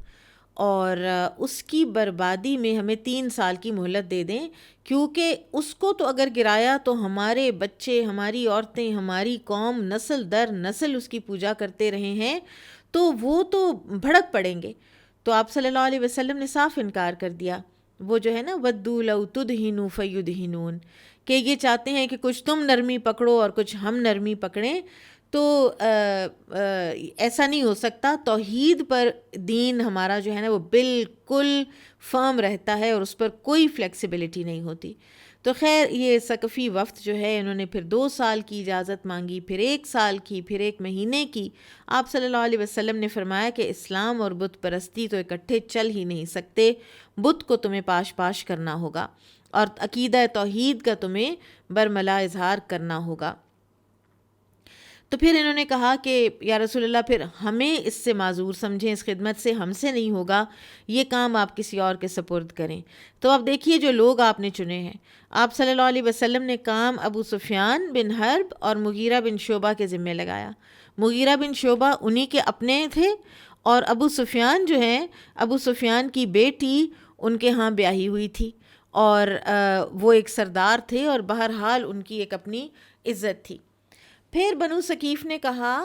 اور اس کی بربادی میں ہمیں 3 سال کی مہلت دے دیں، کیونکہ اس کو تو اگر گرایا تو ہمارے بچے، ہماری عورتیں، ہماری قوم نسل در نسل اس کی پوجا کرتے رہے ہیں، تو وہ تو بھڑک پڑیں گے۔ تو آپ صلی اللہ علیہ وسلم نے صاف انکار کر دیا۔ وہ جو ہے نا وَدُّوا لَوْ تُدْهِنُوا فَيُدْهِنُونَ، کہ یہ چاہتے ہیں کہ کچھ تم نرمی پکڑو اور کچھ ہم نرمی پکڑیں، تو ایسا نہیں ہو سکتا۔ توحید پر دین ہمارا جو ہے نا وہ بالکل فرم رہتا ہے اور اس پر کوئی فلیکسیبلٹی نہیں ہوتی۔ تو خیر یہ ثقفی وفد جو ہے انہوں نے پھر 2 سال کی اجازت مانگی، پھر 1 سال کی، پھر 1 مہینے کی۔ آپ صلی اللہ علیہ وسلم نے فرمایا کہ اسلام اور بت پرستی تو اکٹھے چل ہی نہیں سکتے، بت کو تمہیں پاش پاش کرنا ہوگا اور عقیدہ توحید کا تمہیں برملا اظہار کرنا ہوگا۔ تو پھر انہوں نے کہا کہ یا رسول اللہ، پھر ہمیں اس سے معذور سمجھیں، اس خدمت سے ہم سے نہیں ہوگا، یہ کام آپ کسی اور کے سپرد کریں۔ تو اب دیکھیے جو لوگ آپ نے چنے ہیں، آپ صلی اللہ علیہ وسلم نے کام ابو سفیان بن حرب اور مغیرہ بن شعبہ کے ذمہ لگایا۔ مغیرہ بن شعبہ انہی کے اپنے تھے، اور ابو سفیان جو ہیں، ابو سفیان کی بیٹی ان کے ہاں بیاہی ہوئی تھی، اور وہ ایک سردار تھے، اور بہرحال ان کی ایک اپنی عزت تھی۔ پھر بنو ثقیف نے کہا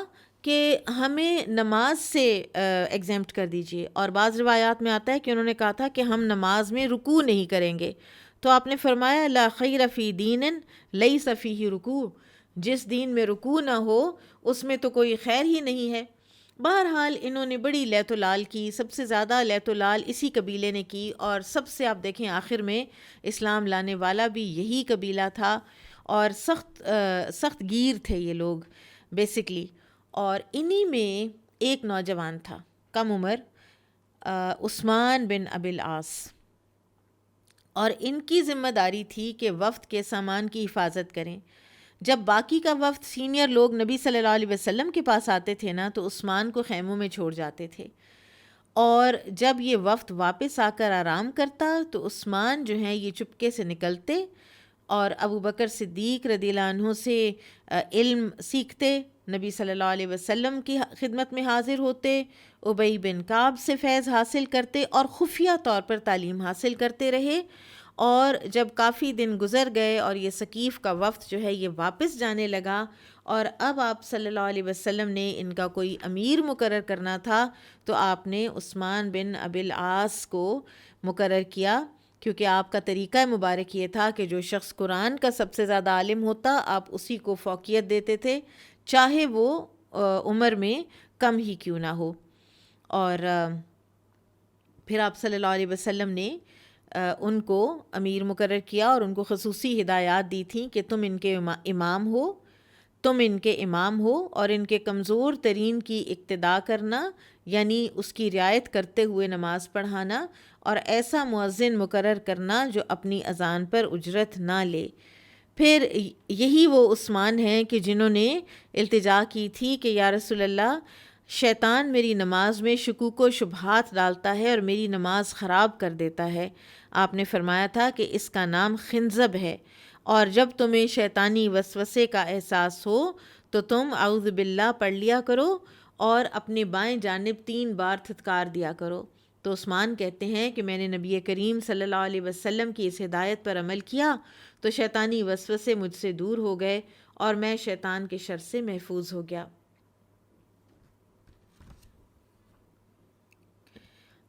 کہ ہمیں نماز سے ایگزیمپٹ کر دیجئے، اور بعض روایات میں آتا ہے کہ انہوں نے کہا تھا کہ ہم نماز میں رکوع نہیں کریں گے۔ تو آپ نے فرمایا لا خیر فی دین لیس فیہ رکوع، جس دین میں رکوع نہ ہو اس میں تو کوئی خیر ہی نہیں ہے۔ بہرحال انہوں نے بڑی لیت و لال کی، سب سے زیادہ لیت و لال اسی قبیلے نے کی، اور سب سے آپ دیکھیں آخر میں اسلام لانے والا بھی یہی قبیلہ تھا، اور سخت گیر تھے یہ لوگ بیسکلی۔ اور انہی میں ایک نوجوان تھا کم عمر، عثمان بن ابی العاص، اور ان کی ذمہ داری تھی کہ وفد کے سامان کی حفاظت کریں۔ جب باقی کا وفد سینئر لوگ نبی صلی اللہ علیہ وسلم کے پاس آتے تھے نا، تو عثمان کو خیموں میں چھوڑ جاتے تھے، اور جب یہ وفد واپس آ کر آرام کرتا تو عثمان جو ہیں یہ چپکے سے نکلتے اور ابو بکر صدیق رضی اللہ عنہ سے علم سیکھتے، نبی صلی اللہ علیہ وسلم کی خدمت میں حاضر ہوتے، ابی بن کعب سے فیض حاصل کرتے، اور خفیہ طور پر تعلیم حاصل کرتے رہے، اور جب کافی دن گزر گئے اور یہ ثقیف کا وفد جو ہے یہ واپس جانے لگا اور اب آپ صلی اللہ علیہ وسلم نے ان کا کوئی امیر مقرر کرنا تھا تو آپ نے عثمان بن ابی العاص کو مقرر کیا، کیونکہ آپ کا طریقہ مبارک یہ تھا کہ جو شخص قرآن کا سب سے زیادہ عالم ہوتا آپ اسی کو فوقیت دیتے تھے، چاہے وہ عمر میں کم ہی کیوں نہ ہو۔ اور پھر آپ صلی اللہ علیہ وسلم نے ان کو امیر مقرر کیا اور ان کو خصوصی ہدایات دی تھیں کہ تم ان کے امام ہو اور ان کے کمزور ترین کی اقتداء کرنا، یعنی اس کی رعایت کرتے ہوئے نماز پڑھانا، اور ایسا مؤذن مقرر کرنا جو اپنی اذان پر اجرت نہ لے۔ پھر یہی وہ عثمان ہیں کہ جنہوں نے التجا کی تھی کہ یا رسول اللہ، شیطان میری نماز میں شکوک و شبہات ڈالتا ہے اور میری نماز خراب کر دیتا ہے۔ آپ نے فرمایا تھا کہ اس کا نام خنزب ہے، اور جب تمہیں شیطانی وسوسے کا احساس ہو تو تم اعوذ باللہ پڑھ لیا کرو اور اپنے بائیں جانب 3 بار تھتکار دیا کرو۔ تو عثمان کہتے ہیں کہ میں نے نبی کریم صلی اللہ علیہ وسلم کی اس ہدایت پر عمل کیا تو شیطانی وسوسے مجھ سے دور ہو گئے اور میں شیطان کے شر سے محفوظ ہو گیا۔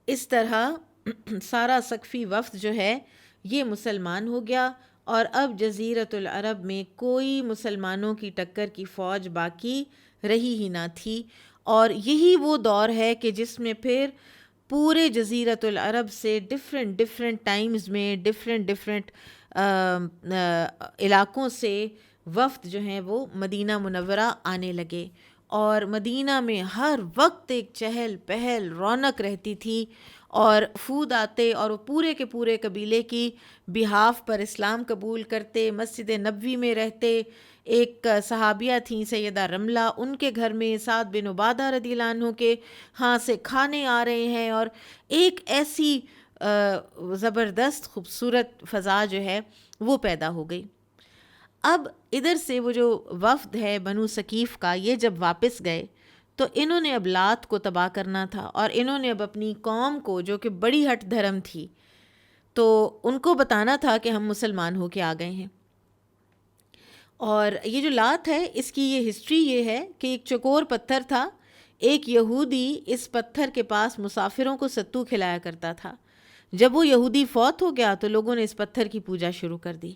اس طرح سارا ثقفی وفد جو ہے یہ مسلمان ہو گیا، اور اب جزیرۃ العرب میں کوئی مسلمانوں کی ٹکر کی فوج باقی رہی ہی نہ تھی۔ اور یہی وہ دور ہے کہ جس میں پھر پورے جزیرۃ العرب سے ڈفرینٹ ٹائمز میں ڈفرینٹ علاقوں سے وفد جو ہیں وہ مدینہ منورہ آنے لگے، اور مدینہ میں ہر وقت ایک چہل پہل رونق رہتی تھی، اور فود آتے اور وہ پورے کے پورے قبیلے کی بہاف پر اسلام قبول کرتے، مسجد نبوی میں رہتے۔ ایک صحابیہ تھیں سیدہ رملہ، ان کے گھر میں سعد بن عبادہ رضی اللہ عنہ کے ہاں سے کھانے آ رہے ہیں، اور ایک ایسی زبردست خوبصورت فضا جو ہے وہ پیدا ہو گئی۔ اب ادھر سے وہ جو وفد ہے بنو ثقیف کا، یہ جب واپس گئے تو انہوں نے اب لات کو تباہ کرنا تھا، اور انہوں نے اب اپنی قوم کو جو کہ بڑی ہٹ دھرم تھی تو ان کو بتانا تھا کہ ہم مسلمان ہو کے آ گئے ہیں۔ اور یہ جو لات ہے اس کی یہ ہسٹری یہ ہے کہ ایک چکور پتھر تھا، ایک یہودی اس پتھر کے پاس مسافروں کو ستو کھلایا کرتا تھا۔ جب وہ یہودی فوت ہو گیا تو لوگوں نے اس پتھر کی پوجا شروع کر دی۔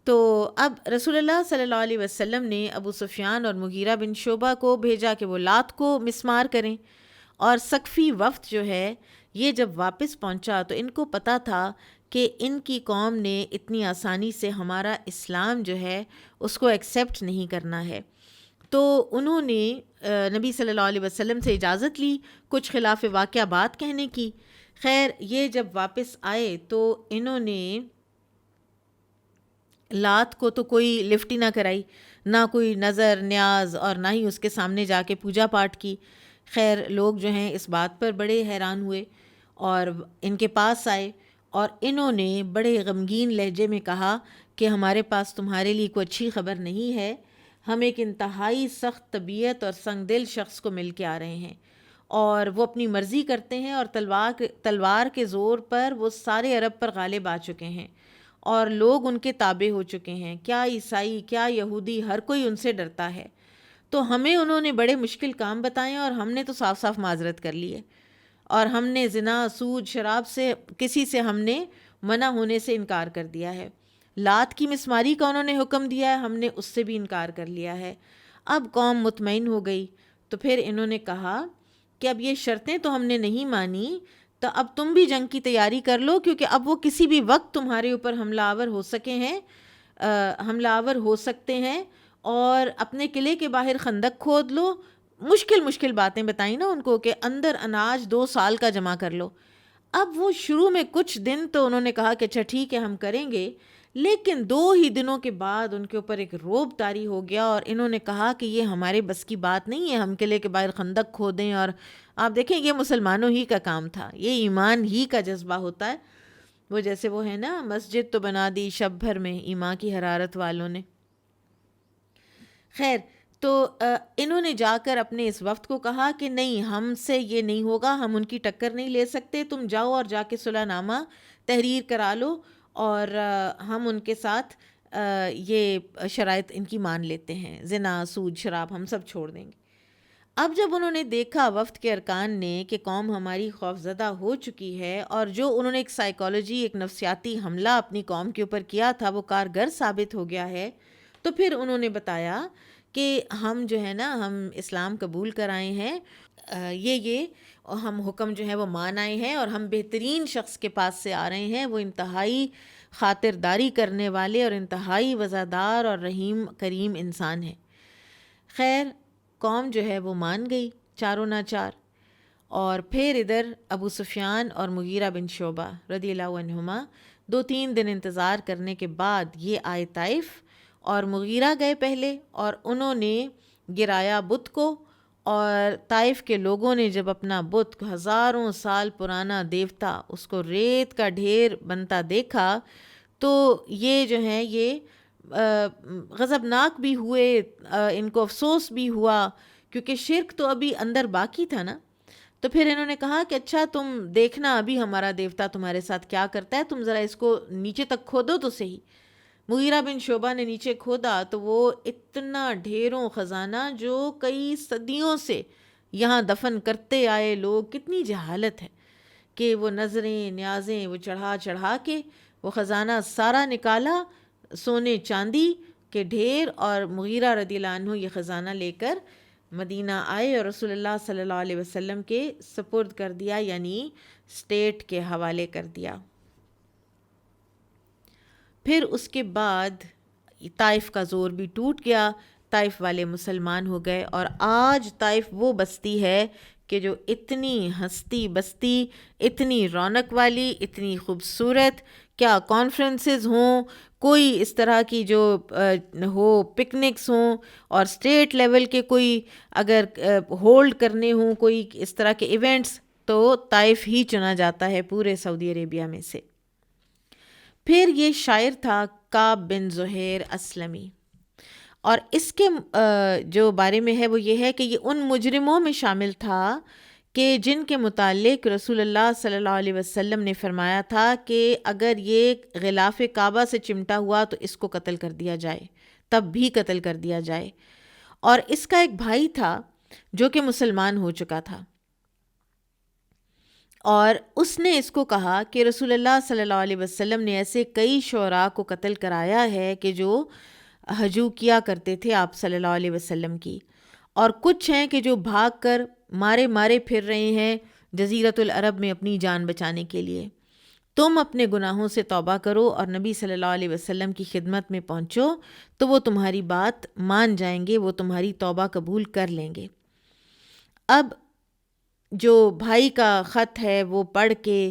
تو اب رسول اللہ صلی اللہ علیہ وسلم نے ابو سفیان اور مغیرہ بن شعبہ کو بھیجا کہ وہ لات کو مسمار کریں، اور ثقفی وفد جو ہے یہ جب واپس پہنچا تو ان کو پتہ تھا کہ ان کی قوم نے اتنی آسانی سے ہمارا اسلام جو ہے اس کو ایکسیپٹ نہیں کرنا ہے، تو انہوں نے نبی صلی اللہ علیہ وسلم سے اجازت لی کچھ خلاف واقعہ بات کہنے کی۔ خیر یہ جب واپس آئے تو انہوں نے لات کو تو کوئی لفٹ ہی نہ کرائی، نہ کوئی نظر نیاز، اور نہ ہی اس کے سامنے جا کے پوجا پاٹ کی۔ خیر لوگ جو ہیں اس بات پر بڑے حیران ہوئے اور ان کے پاس آئے، اور انہوں نے بڑے غمگین لہجے میں کہا کہ ہمارے پاس تمہارے لیے کوئی اچھی خبر نہیں ہے، ہم ایک انتہائی سخت طبیعت اور سنگ دل شخص کو مل کے آ رہے ہیں، اور وہ اپنی مرضی کرتے ہیں، اور تلوار کے زور پر وہ سارے عرب پر غالب آ چکے ہیں، اور لوگ ان کے تابع ہو چکے ہیں، کیا عیسائی کیا یہودی، ہر کوئی ان سے ڈرتا ہے۔ تو ہمیں انہوں نے بڑے مشکل کام بتائے اور ہم نے تو صاف صاف معذرت کر لی ہے، اور ہم نے زنا، سود، شراب سے کسی سے ہم نے منع ہونے سے انکار کر دیا ہے۔ لات کی مسماری کا انہوں نے حکم دیا ہے، ہم نے اس سے بھی انکار کر لیا ہے۔ اب قوم مطمئن ہو گئی، تو پھر انہوں نے کہا کہ اب یہ شرطیں تو ہم نے نہیں مانی، تو اب تم بھی جنگ کی تیاری کر لو، کیونکہ اب وہ کسی بھی وقت تمہارے اوپر حملہ آور ہو سکتے ہیں، اور اپنے قلعے کے باہر خندق کھود لو۔ مشکل باتیں بتائیں نا ان کو کہ اندر اناج 2 سال کا جمع کر لو۔ اب وہ شروع میں کچھ دن تو انہوں نے کہا کہ اچھا ٹھیک ہے ہم کریں گے، لیکن 2 ہی دنوں کے بعد ان کے اوپر ایک رعب طاری ہو گیا، اور انہوں نے کہا کہ یہ ہمارے بس کی بات نہیں ہے، ہم قلعے کے باہر خندق کھودیں۔ اور آپ دیکھیں یہ مسلمانوں ہی کا کام تھا، یہ ایمان ہی کا جذبہ ہوتا ہے، وہ جیسے وہ ہے نا مسجد تو بنا دی شب بھر میں ایمان کی حرارت والوں نے۔ خیر تو انہوں نے جا کر اپنے اس وفد کو کہا کہ نہیں، ہم سے یہ نہیں ہوگا، ہم ان کی ٹکر نہیں لے سکتے، تم جاؤ اور جا کے صلح نامہ تحریر کرا لو اور ہم ان کے ساتھ یہ شرائط ان کی مان لیتے ہیں، زنا، سود، شراب ہم سب چھوڑ دیں گے۔ اب جب انہوں نے دیکھا وفد کے ارکان نے کہ قوم ہماری خوفزدہ ہو چکی ہے، اور جو انہوں نے ایک سائیکالوجی، ایک نفسیاتی حملہ اپنی قوم کے اوپر کیا تھا وہ کارگر ثابت ہو گیا ہے، تو پھر انہوں نے بتایا کہ ہم جو ہے نا، ہم اسلام قبول کر آئے ہیں، یہ ہم حکم جو ہے وہ مان آئے ہیں، اور ہم بہترین شخص کے پاس سے آ رہے ہیں، وہ انتہائی خاطرداری کرنے والے اور انتہائی وفادار اور رحیم کریم انسان ہیں۔ خیر، قوم جو ہے وہ مان گئی چاروں ناچار، اور پھر ادھر ابو سفیان اور مغیرہ بن شعبہ رضی اللہ عنہما 2-3 دن انتظار کرنے کے بعد یہ آئے طائف، اور مغیرہ گئے پہلے اور انہوں نے گرایا بت کو، اور طائف کے لوگوں نے جب اپنا بت، ہزاروں سال پرانا دیوتا، اس کو ریت کا ڈھیر بنتا دیکھا تو یہ جو ہیں یہ غضبناک بھی ہوئے، ان کو افسوس بھی ہوا، کیونکہ شرک تو ابھی اندر باقی تھا نا۔ تو پھر انہوں نے کہا کہ اچھا تم دیکھنا ابھی ہمارا دیوتا تمہارے ساتھ کیا کرتا ہے، تم ذرا اس کو نیچے تک کھودو تو صحیح۔ مغیرہ بن شعبہ نے نیچے کھودا تو وہ اتنا ڈھیروں خزانہ جو کئی صدیوں سے یہاں دفن کرتے آئے لوگ، کتنی جہالت ہے کہ وہ نظریں نیازیں وہ چڑھا چڑھا کے وہ خزانہ سارا نکالا، سونے چاندی کے ڈھیر، اور مغیرہ رضی اللہ عنہ یہ خزانہ لے کر مدینہ آئے اور رسول اللہ صلی اللہ علیہ وسلم کے سپرد کر دیا، یعنی اسٹیٹ کے حوالے کر دیا۔ پھر اس کے بعد طائف کا زور بھی ٹوٹ گیا، طائف والے مسلمان ہو گئے، اور آج طائف وہ بستی ہے کہ جو اتنی ہستی بستی، اتنی رونق والی، اتنی خوبصورت، کیا کانفرنسز ہوں، کوئی اس طرح کی جو ہو پکنکس ہوں، اور اسٹیٹ لیول کے کوئی اگر ہولڈ کرنے ہوں کوئی اس طرح کے ایونٹس، تو طائف ہی چنا جاتا ہے پورے سعودی عربیہ میں سے۔ پھر یہ شاعر تھا کعب بن زہیر اسلمی، اور اس کے جو بارے میں ہے وہ یہ ہے کہ یہ ان مجرموں میں شامل تھا کہ جن کے متعلق رسول اللہ صلی اللہ علیہ وسلم نے فرمایا تھا کہ اگر یہ غلاف کعبہ سے چمٹا ہوا تو اس کو قتل کر دیا جائے، تب بھی قتل کر دیا جائے۔ اور اس کا ایک بھائی تھا جو کہ مسلمان ہو چکا تھا، اور اس نے اس کو کہا کہ رسول اللہ صلی اللہ علیہ وسلم نے ایسے کئی شعراء کو قتل کرایا ہے کہ جو ہجو کیا کرتے تھے آپ صلی اللہ علیہ وسلم کی، اور کچھ ہیں کہ جو بھاگ کر مارے مارے پھر رہے ہیں جزیرۃ العرب میں اپنی جان بچانے کے لیے۔ تم اپنے گناہوں سے توبہ کرو اور نبی صلی اللہ علیہ وسلم کی خدمت میں پہنچو تو وہ تمہاری بات مان جائیں گے، وہ تمہاری توبہ قبول کر لیں گے۔ اب جو بھائی کا خط ہے وہ پڑھ کے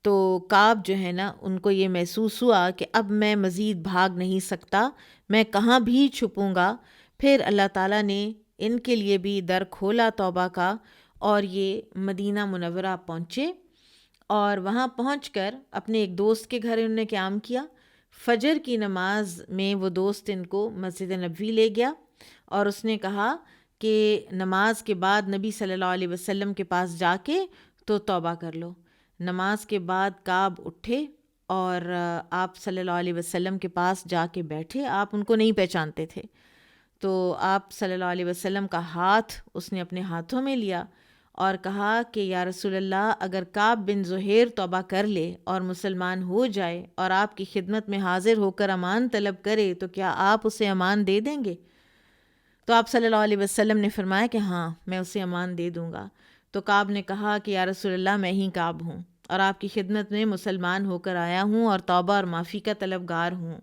تو کعب جو ہے نا، ان کو یہ محسوس ہوا کہ اب میں مزید بھاگ نہیں سکتا، میں کہاں بھی چھپوں گا۔ پھر اللہ تعالیٰ نے ان کے لیے بھی در کھولا توبہ کا، اور یہ مدینہ منورہ پہنچے، اور وہاں پہنچ کر اپنے ایک دوست کے گھر انہوں نے قیام کیا۔ فجر کی نماز میں وہ دوست ان کو مسجد نبوی لے گیا، اور اس نے کہا کہ نماز کے بعد نبی صلی اللہ علیہ وسلم کے پاس جا کے تو توبہ کر لو۔ نماز کے بعد کعب اٹھے اور آپ صلی اللہ علیہ وسلم کے پاس جا کے بیٹھے۔ آپ ان کو نہیں پہچانتے تھے، تو آپ صلی اللہ علیہ وسلم کا ہاتھ اس نے اپنے ہاتھوں میں لیا اور کہا کہ یا رسول اللہ، اگر کعب بن زہیر توبہ کر لے اور مسلمان ہو جائے اور آپ کی خدمت میں حاضر ہو کر امان طلب کرے تو کیا آپ اسے امان دے دیں گے؟ تو آپ صلی اللہ علیہ وسلم نے فرمایا کہ ہاں، میں اسے امان دے دوں گا۔ تو کعب نے کہا کہ یا رسول اللہ، میں ہی کعب ہوں اور آپ کی خدمت میں مسلمان ہو کر آیا ہوں اور توبہ اور معافی کا طلبگار ہوں۔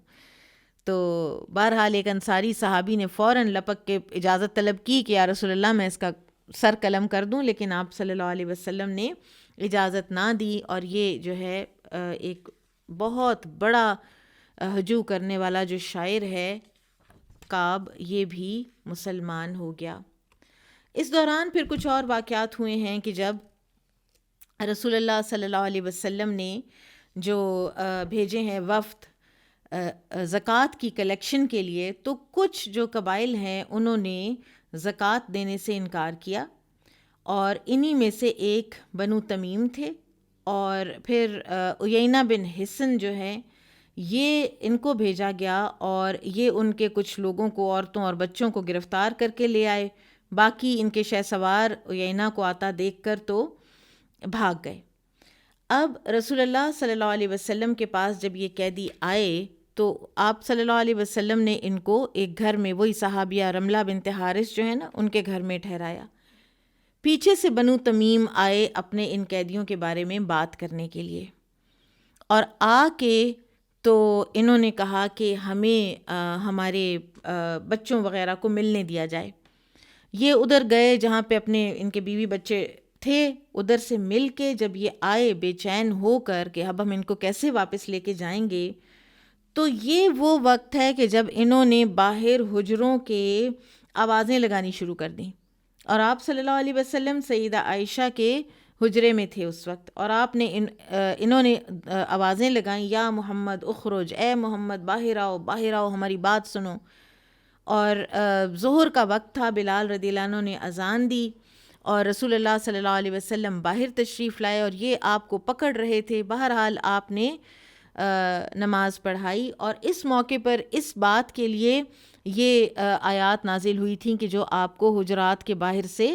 تو بہرحال ایک انصاری صحابی نے فوراً لپک کے اجازت طلب کی کہ یا رسول اللہ، میں اس کا سر قلم کر دوں، لیکن آپ صلی اللہ علیہ وسلم نے اجازت نہ دی، اور یہ جو ہے ایک بہت بڑا ہجو کرنے والا جو شاعر ہے کعب، یہ بھی مسلمان ہو گیا۔ اس دوران پھر کچھ اور واقعات ہوئے ہیں کہ جب رسول اللہ صلی اللہ علیہ وسلم نے جو بھیجے ہیں وفد زکوٰۃ کی کلیکشن کے لیے، تو کچھ جو قبائل ہیں انہوں نے زکوٰۃ دینے سے انکار کیا، اور انہی میں سے ایک بنو تمیم تھے، اور پھر عیینہ بن حصن جو ہے یہ ان کو بھیجا گیا اور یہ ان کے کچھ لوگوں کو، عورتوں اور بچوں کو گرفتار کر کے لے آئے، باقی ان کے شہ سوار عیینہ کو آتا دیکھ کر تو بھاگ گئے۔ اب رسول اللہ صلی اللہ علیہ وسلم کے پاس جب یہ قیدی آئے تو آپ صلی اللہ علیہ وسلم نے ان کو ایک گھر میں، وہی صحابیہ رملہ بنت حارث جو ہے نا، ان کے گھر میں ٹھہرایا۔ پیچھے سے بنو تمیم آئے اپنے ان قیدیوں کے بارے میں بات کرنے کے لیے، اور آ کے تو انہوں نے کہا کہ ہمیں ہمارے بچوں وغیرہ کو ملنے دیا جائے۔ یہ ادھر گئے جہاں پہ اپنے ان کے بیوی بچے تھے، ادھر سے مل کے جب یہ آئے بے چین ہو کر کہ اب ہم ان کو کیسے واپس لے کے جائیں گے، تو یہ وہ وقت ہے کہ جب انہوں نے باہر حجروں کے آوازیں لگانی شروع کر دیں، اور آپ صلی اللہ علیہ وسلم سیدہ عائشہ کے حجرے میں تھے اس وقت، اور آپ نے انہوں نے آوازیں لگائیں، یا محمد اخرج، اے محمد باہر آؤ، باہر آؤ، ہماری بات سنو۔ اور ظہر کا وقت تھا، بلال رضی اللہ عنہ نے اذان دی اور رسول اللہ صلی اللہ علیہ وسلم باہر تشریف لائے اور یہ آپ کو پکڑ رہے تھے۔ بہرحال آپ نے نماز پڑھائی، اور اس موقع پر اس بات کے لیے یہ آیات نازل ہوئی تھیں کہ جو آپ کو حجرات کے باہر سے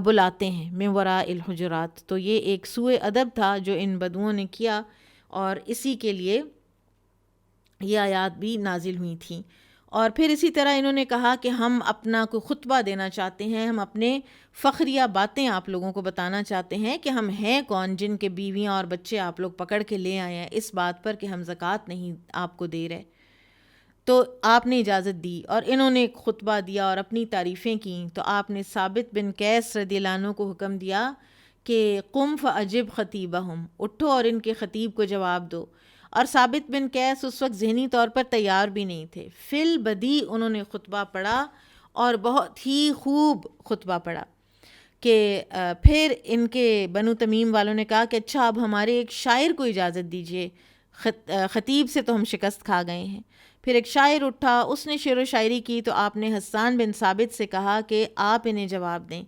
بلاتے ہیں، من وراء الحجرات۔ تو یہ ایک سوء ادب تھا جو ان بدوؤں نے کیا، اور اسی کے لیے یہ آیات بھی نازل ہوئی تھیں۔ اور پھر اسی طرح انہوں نے کہا کہ ہم اپنا کوئی خطبہ دینا چاہتے ہیں، ہم اپنے فخریہ باتیں آپ لوگوں کو بتانا چاہتے ہیں کہ ہم ہیں کون جن کے بیویاں اور بچے آپ لوگ پکڑ کے لے آئے ہیں اس بات پر کہ ہم زکوٰۃ نہیں آپ کو دے رہے۔ تو آپ نے اجازت دی اور انہوں نے ایک خطبہ دیا اور اپنی تعریفیں کیں، تو آپ نے ثابت بن قیس رضی اللہ عنہ کو حکم دیا کہ قم فاجب خطیبہم، اٹھو اور ان کے خطیب کو جواب دو۔ اور ثابت بن قیس اس وقت ذہنی طور پر تیار بھی نہیں تھے، فی البدی انہوں نے خطبہ پڑھا اور بہت ہی خوب خطبہ پڑھا کہ پھر ان کے بنو تمیم والوں نے کہا کہ اچھا اب ہمارے ایک شاعر کو اجازت دیجیے، خطیب سے تو ہم شکست کھا گئے ہیں۔ پھر ایک شاعر اٹھا، اس نے شعر و شاعری کی، تو آپ نے حسان بن ثابت سے کہا کہ آپ انہیں جواب دیں۔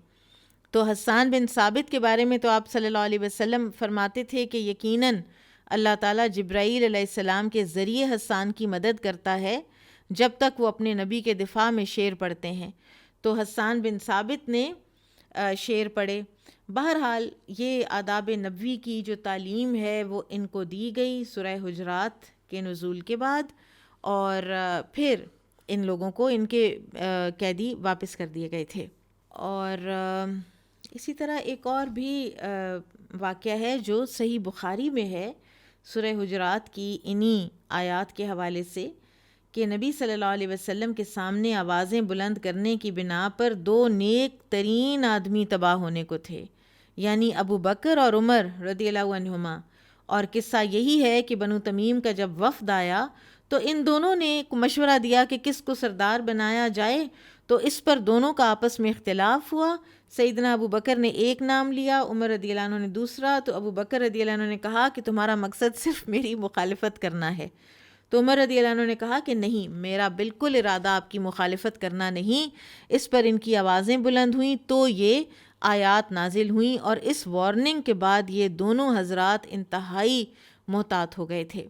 تو حسان بن ثابت کے بارے میں تو آپ صلی اللہ علیہ وسلم فرماتے تھے کہ یقیناً اللہ تعالیٰ جبرائیل علیہ السلام کے ذریعے حسان کی مدد کرتا ہے جب تک وہ اپنے نبی کے دفاع میں شعر پڑھتے ہیں۔ تو حسان بن ثابت نے شعر پڑھے۔ بہرحال یہ آداب نبوی کی جو تعلیم ہے وہ ان کو دی گئی سورہ حجرات کے نزول کے بعد، اور پھر ان لوگوں کو ان کے قیدی واپس کر دیے گئے تھے۔ اور اسی طرح ایک اور بھی واقعہ ہے جو صحیح بخاری میں ہے سورہ حجرات کی انہی آیات کے حوالے سے، کہ نبی صلی اللہ علیہ وسلم کے سامنے آوازیں بلند کرنے کی بنا پر دو نیک ترین آدمی تباہ ہونے کو تھے، یعنی ابو بکر اور عمر رضی اللہ عنہما۔ اور قصہ یہی ہے کہ بنو تمیم کا جب وفد آیا تو ان دونوں نے مشورہ دیا کہ کس کو سردار بنایا جائے، تو اس پر دونوں کا آپس میں اختلاف ہوا۔ سیدنا ابو بکر نے ایک نام لیا، عمر رضی اللہ عنہ نے دوسرا۔ تو ابو بکر رضی اللہ عنہ نے کہا کہ تمہارا مقصد صرف میری مخالفت کرنا ہے، تو عمر رضی اللہ عنہ نے کہا کہ نہیں، میرا بالکل ارادہ آپ کی مخالفت کرنا نہیں۔ اس پر ان کی آوازیں بلند ہوئیں تو یہ آیات نازل ہوئیں، اور اس وارننگ کے بعد یہ دونوں حضرات انتہائی محتاط ہو گئے تھے۔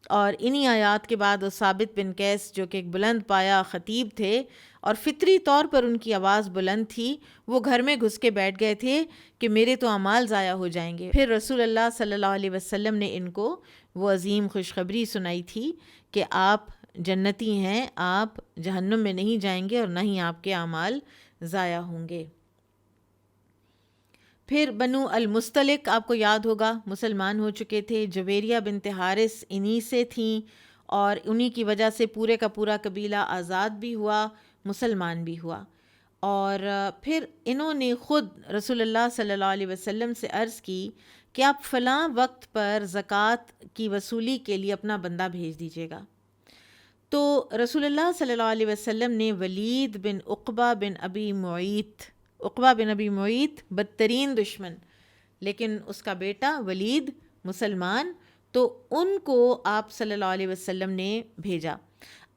اور انہی آیات کے بعد وہ ثابت بن قیس جو کہ ایک بلند پایا خطیب تھے اور فطری طور پر ان کی آواز بلند تھی، وہ گھر میں گھس کے بیٹھ گئے تھے کہ میرے تو اعمال ضائع ہو جائیں گے۔ پھر رسول اللہ صلی اللہ علیہ وسلم نے ان کو وہ عظیم خوشخبری سنائی تھی کہ آپ جنتی ہیں، آپ جہنم میں نہیں جائیں گے اور نہ ہی آپ کے اعمال ضائع ہوں گے۔ پھر بنو المستلق آپ کو یاد ہوگا مسلمان ہو چکے تھے، جویریہ بنت حارث انہی سے تھیں، اور انہی کی وجہ سے پورے کا پورا قبیلہ آزاد بھی ہوا، مسلمان بھی ہوا۔ اور پھر انہوں نے خود رسول اللہ صلی اللہ علیہ وسلم سے عرض کی کہ آپ فلاں وقت پر زکوٰۃ کی وصولی کے لیے اپنا بندہ بھیج دیجیے گا۔ تو رسول اللہ صلی اللہ علیہ وسلم نے ولید بن عقبہ بن ابی معیط، عقبہ بن ابی معیط بدترین دشمن، لیکن اس کا بیٹا ولید مسلمان، تو ان کو آپ صلی اللہ علیہ وسلم نے بھیجا۔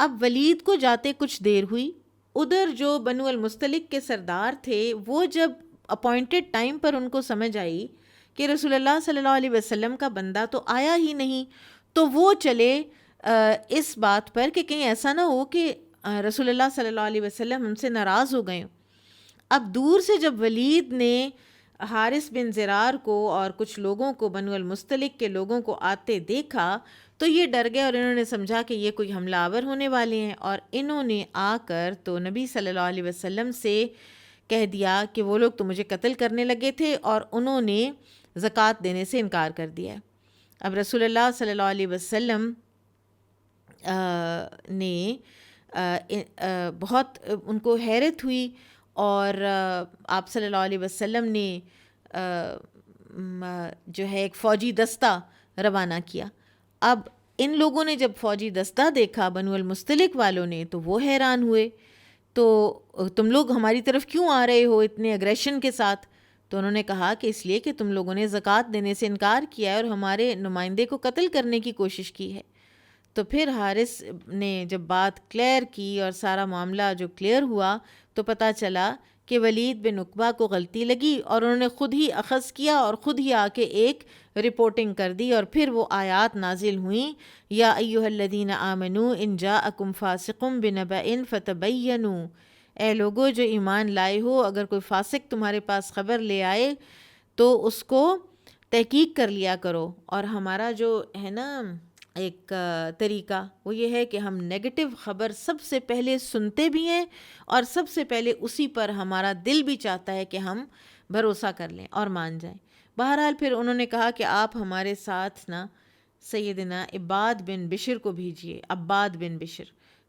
اب ولید کو جاتے کچھ دیر ہوئی، ادھر جو بنو المستلق کے سردار تھے وہ جب اپوائنٹڈ ٹائم پر ان کو سمجھ آئی کہ رسول اللہ صلی اللہ علیہ وسلم کا بندہ تو آیا ہی نہیں، تو وہ چلے اس بات پر کہ کہیں ایسا نہ ہو کہ رسول اللہ صلی اللہ علیہ وسلم ہم سے ناراض ہو گئے ہوں۔ اب دور سے جب ولید نے حارث بن زرار کو اور کچھ لوگوں کو، بنو المستلق کے لوگوں کو آتے دیکھا تو یہ ڈر گئے اور انہوں نے سمجھا کہ یہ کوئی حملہ آور ہونے والے ہیں، اور انہوں نے آ کر تو نبی صلی اللہ علیہ وسلم سے کہہ دیا کہ وہ لوگ تو مجھے قتل کرنے لگے تھے، اور انہوں نے زکوٰۃ دینے سے انکار کر دیا ہے۔ اب رسول اللہ صلی اللہ علیہ وسلم نے بہت ان کو حیرت ہوئی، اور آپ صلی اللہ علیہ وسلم نے جو ہے ایک فوجی دستہ روانہ کیا۔ اب ان لوگوں نے جب فوجی دستہ دیکھا بنو المستلق والوں نے تو وہ حیران ہوئے، تو تم لوگ ہماری طرف کیوں آ رہے ہو اتنے اگریشن کے ساتھ؟ تو انہوں نے کہا کہ اس لیے کہ تم لوگوں نے زکوٰۃ دینے سے انکار کیا ہے اور ہمارے نمائندے کو قتل کرنے کی کوشش کی ہے۔ تو پھر حارث نے جب بات کلیئر کی اور سارا معاملہ جو کلیئر ہوا تو پتہ چلا کہ ولید بن عقبہ کو غلطی لگی، اور انہوں نے خود ہی اخذ کیا اور خود ہی آ کے ایک رپورٹنگ کر دی، اور پھر وہ آیات نازل ہوئیں، یا ایھا الذین آمنوا ان جاءکم فاسق بنبأ فتبینوا، اے لوگو جو ایمان لائے ہو، اگر کوئی فاسق تمہارے پاس خبر لے آئے تو اس کو تحقیق کر لیا کرو۔ اور ہمارا جو ہے نا ایک طریقہ وہ یہ ہے کہ ہم نیگیٹو خبر سب سے پہلے سنتے بھی ہیں، اور سب سے پہلے اسی پر ہمارا دل بھی چاہتا ہے کہ ہم بھروسہ کر لیں اور مان جائیں۔ بہرحال پھر انہوں نے کہا کہ آپ ہمارے ساتھ نا سیدنا عباد بن بشر کو بھیجیے، عباد بن بشر۔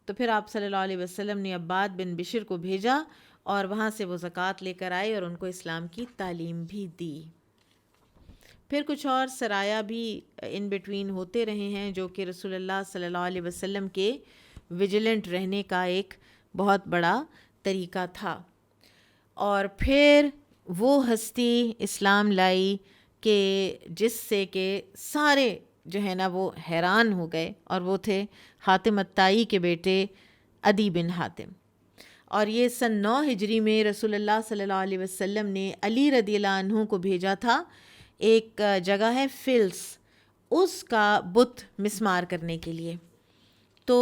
تو پھر آپ صلی اللہ علیہ وسلم نے عباد بن بشر کو بھیجا، اور وہاں سے وہ زکوٰۃ لے کر آئے اور ان کو اسلام کی تعلیم بھی دی۔ پھر کچھ اور سرایا بھی ان بٹوین ہوتے رہے ہیں جو کہ رسول اللہ صلی اللہ علیہ وسلم کے ویجیلنٹ رہنے کا ایک بہت بڑا طریقہ تھا۔ اور پھر وہ ہستی اسلام لائی کہ جس سے کہ سارے جو ہے نا وہ حیران ہو گئے، اور وہ تھے حاتم الطائی کے بیٹے عدی بن حاتم۔ اور یہ سن 9 ہجری میں رسول اللہ صلی اللہ علیہ وسلم نے علی رضی اللہ عنہ کو بھیجا تھا، ایک جگہ ہے فلس، اس کا بت مسمار کرنے کے لیے۔ تو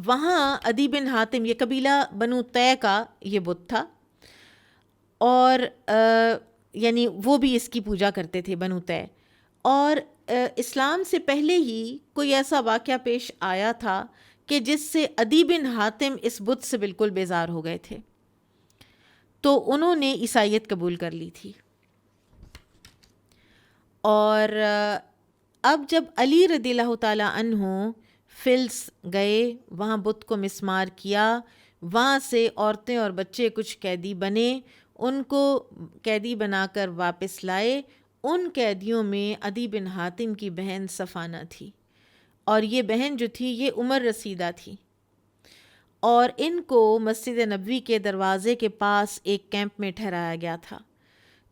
وہاں عدی بن حاتم، یہ قبیلہ بنو طے کا یہ بت تھا، اور یعنی وہ بھی اس کی پوجا کرتے تھے بنو طے۔ اور اسلام سے پہلے ہی کوئی ایسا واقعہ پیش آیا تھا کہ جس سے عدی بن حاتم اس بت سے بالکل بیزار ہو گئے تھے، تو انہوں نے عیسائیت قبول کر لی تھی۔ اور اب جب علی رضی اللہ تعالی عنہ فلس گئے، وہاں بت کو مسمار کیا، وہاں سے عورتیں اور بچے کچھ قیدی بنے، ان کو قیدی بنا کر واپس لائے۔ ان قیدیوں میں عدی بن حاتم کی بہن صفانہ تھی، اور یہ بہن جو تھی یہ عمر رسیدہ تھی، اور ان کو مسجد نبوی کے دروازے کے پاس ایک کیمپ میں ٹھہرایا گیا تھا۔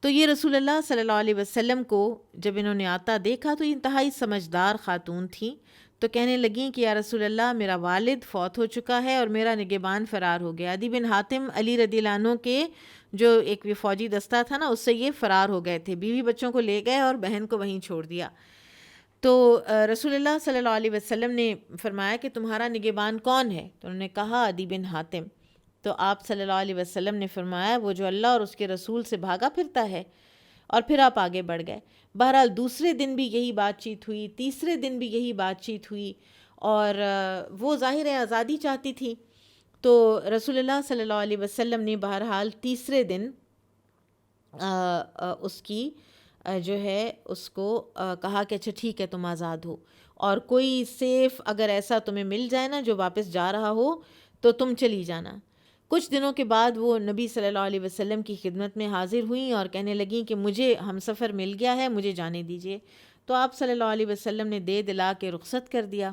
تو یہ رسول اللہ صلی اللہ علیہ وسلم کو جب انہوں نے آتا دیکھا تو انتہائی سمجھدار خاتون تھیں، تو کہنے لگیں کہ یا رسول اللہ، میرا والد فوت ہو چکا ہے اور میرا نگہبان فرار ہو گیا۔ عدی بن حاتم علی رضی اللہ عنہ کے جو ایک فوجی دستہ تھا نا، اس سے یہ فرار ہو گئے تھے، بیوی بچوں کو لے گئے اور بہن کو وہیں چھوڑ دیا۔ تو رسول اللہ صلی اللہ علیہ وسلم نے فرمایا کہ تمہارا نگہبان کون ہے؟ تو انہوں نے کہا عدی بن حاتم۔ تو آپ صلی اللہ علیہ وسلم نے فرمایا وہ جو اللہ اور اس کے رسول سے بھاگا پھرتا ہے، اور پھر آپ آگے بڑھ گئے۔ بہرحال دوسرے دن بھی یہی بات چیت ہوئی، تیسرے دن بھی یہی بات چیت ہوئی، اور وہ ظاہر ہے آزادی چاہتی تھی۔ تو رسول اللہ صلی اللہ علیہ وسلم نے بہرحال تیسرے دن اس کی جو ہے اس کو کہا کہ اچھا ٹھیک ہے تم آزاد ہو، اور کوئی سیف اگر ایسا تمہیں مل جائے نا جو واپس جا رہا ہو تو تم چلی جانا۔ کچھ دنوں کے بعد وہ نبی صلی اللہ علیہ وسلم کی خدمت میں حاضر ہوئیں اور کہنے لگیں کہ مجھے ہم سفر مل گیا ہے، مجھے جانے دیجیے۔ تو آپ صلی اللہ علیہ وسلم نے دے دلا کے رخصت کر دیا۔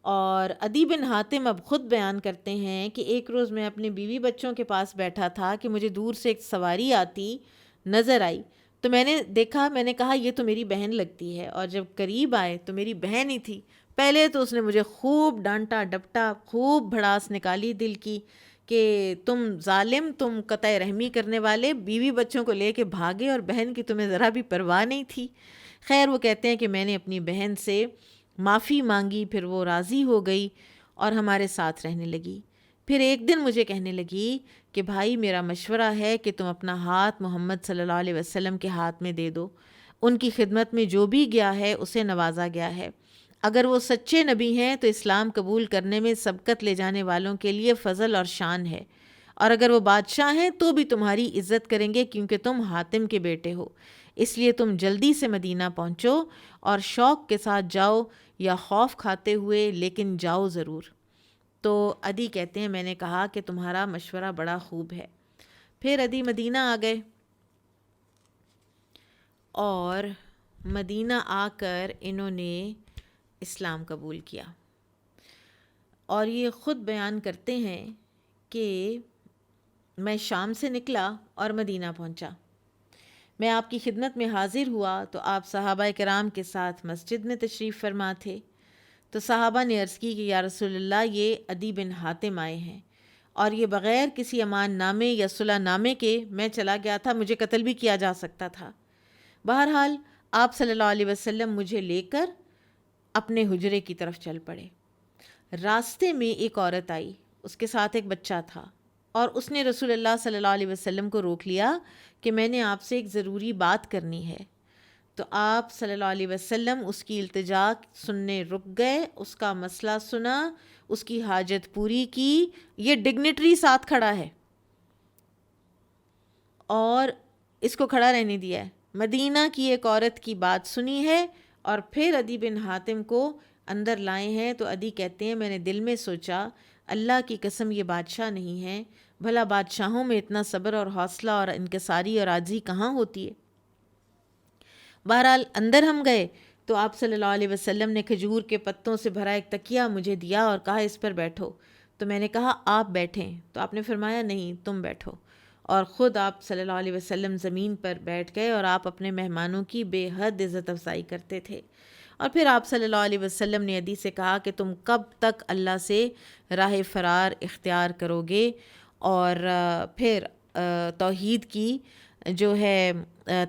اور عدی بن حاتم اب خود بیان کرتے ہیں کہ ایک روز میں اپنے بیوی بچوں کے پاس بیٹھا تھا کہ مجھے دور سے ایک سواری آتی نظر آئی، تو میں نے دیکھا، میں نے کہا یہ تو میری بہن لگتی ہے، اور جب قریب آئے تو میری بہن ہی تھی۔ پہلے تو اس نے مجھے خوب ڈانٹا ڈپٹا، خوب بھڑاس نکالی دل کی کہ تم ظالم، تم قطع رحمی کرنے والے، بیوی بچوں کو لے کے بھاگے اور بہن کی تمہیں ذرا بھی پرواہ نہیں تھی۔ خیر وہ کہتے ہیں کہ میں نے اپنی بہن سے معافی مانگی، پھر وہ راضی ہو گئی اور ہمارے ساتھ رہنے لگی۔ پھر ایک دن مجھے کہنے لگی کہ بھائی میرا مشورہ ہے کہ تم اپنا ہاتھ محمد صلی اللہ علیہ وسلم کے ہاتھ میں دے دو، ان کی خدمت میں جو بھی گیا ہے اسے نوازا گیا ہے، اگر وہ سچے نبی ہیں تو اسلام قبول کرنے میں سبقت لے جانے والوں کے لیے فضل اور شان ہے، اور اگر وہ بادشاہ ہیں تو بھی تمہاری عزت کریں گے کیونکہ تم حاتم کے بیٹے ہو، اس لیے تم جلدی سے مدینہ پہنچو اور شوق کے ساتھ جاؤ یا خوف کھاتے ہوئے، لیکن جاؤ ضرور۔ تو عدی کہتے ہیں میں نے کہا کہ تمہارا مشورہ بڑا خوب ہے۔ پھر عدی مدینہ آ گئے اور مدینہ آ کر انہوں نے اسلام قبول کیا، اور یہ خود بیان کرتے ہیں کہ میں شام سے نکلا اور مدینہ پہنچا، میں آپ کی خدمت میں حاضر ہوا تو آپ صحابہ کرام کے ساتھ مسجد میں تشریف فرما تھے، تو صحابہ نے عرض کی کہ یا رسول اللہ یہ عدی بن حاتم آئے ہیں، اور یہ بغیر کسی امان نامے یا صلح نامے کے میں چلا گیا تھا، مجھے قتل بھی کیا جا سکتا تھا۔ بہرحال آپ صلی اللہ علیہ وسلم مجھے لے کر اپنے حجرے کی طرف چل پڑے۔ راستے میں ایک عورت آئی، اس کے ساتھ ایک بچہ تھا، اور اس نے رسول اللہ صلی اللہ علیہ وسلم کو روک لیا کہ میں نے آپ سے ایک ضروری بات کرنی ہے۔ تو آپ صلی اللہ علیہ وسلم اس کی التجا سننے رک گئے، اس کا مسئلہ سنا، اس کی حاجت پوری کی۔ یہ ڈگنیٹری ساتھ کھڑا ہے اور اس کو کھڑا رہنے دیا ہے، مدینہ کی ایک عورت کی بات سنی ہے اور پھر عدی بن حاتم کو اندر لائے ہیں۔ تو عدی کہتے ہیں میں نے دل میں سوچا اللہ کی قسم یہ بادشاہ نہیں ہے، بھلا بادشاہوں میں اتنا صبر اور حوصلہ اور انکساری اور عاجزی کہاں ہوتی ہے۔ بہرحال اندر ہم گئے تو آپ صلی اللہ علیہ وسلم نے کھجور کے پتوں سے بھرا ایک تکیہ مجھے دیا اور کہا اس پر بیٹھو، تو میں نے کہا آپ بیٹھیں، تو آپ نے فرمایا نہیں تم بیٹھو، اور خود آپ صلی اللہ علیہ وسلم زمین پر بیٹھ گئے، اور آپ اپنے مہمانوں کی بے حد عزت افزائی کرتے تھے۔ اور پھر آپ صلی اللہ علیہ وسلم نے عدی سے کہا کہ تم کب تک اللہ سے راہ فرار اختیار کرو گے، اور پھر توحید کی جو ہے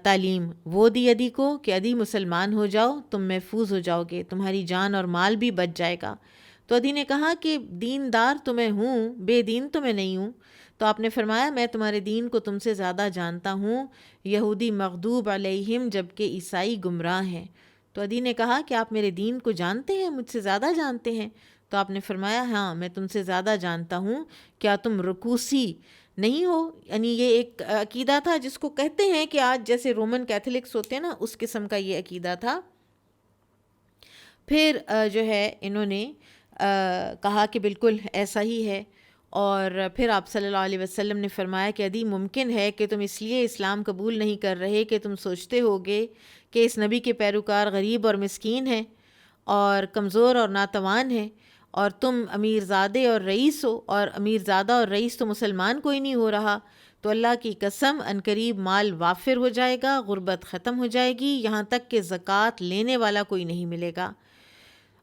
تعلیم وہ دی عدی کو کہ عدی مسلمان ہو جاؤ، تم محفوظ ہو جاؤ گے، تمہاری جان اور مال بھی بچ جائے گا۔ تو عدی نے کہا کہ دیندار تو میں ہوں، بے دین تو میں نہیں ہوں۔ تو آپ نے فرمایا میں تمہارے دین کو تم سے زیادہ جانتا ہوں، یہودی مغضوب علیہم جبکہ عیسائی گمراہ ہیں۔ تو عدی نے کہا کہ آپ میرے دین کو جانتے ہیں، مجھ سے زیادہ جانتے ہیں؟ تو آپ نے فرمایا ہاں میں تم سے زیادہ جانتا ہوں، کیا تم رکوسی نہیں ہو؟ یعنی یہ ایک عقیدہ تھا جس کو کہتے ہیں کہ آج جیسے رومن کیتھولکس ہوتے ہیں نا، اس قسم کا یہ عقیدہ تھا۔ پھر جو ہے انہوں نے کہا کہ بالکل ایسا ہی ہے، اور پھر آپ صلی اللہ علیہ وسلم نے فرمایا کہ عدی ممکن ہے کہ تم اس لیے اسلام قبول نہیں کر رہے کہ تم سوچتے ہوگے کہ اس نبی کے پیروکار غریب اور مسکین ہیں اور کمزور اور ناتوان ہیں، اور تم امیر زادے اور رئیس ہو، اور امیر زادہ اور رئیس تو مسلمان کوئی نہیں ہو رہا۔ تو اللہ کی قسم عنقریب مال وافر ہو جائے گا، غربت ختم ہو جائے گی، یہاں تک کہ زکوٰۃ لینے والا کوئی نہیں ملے گا،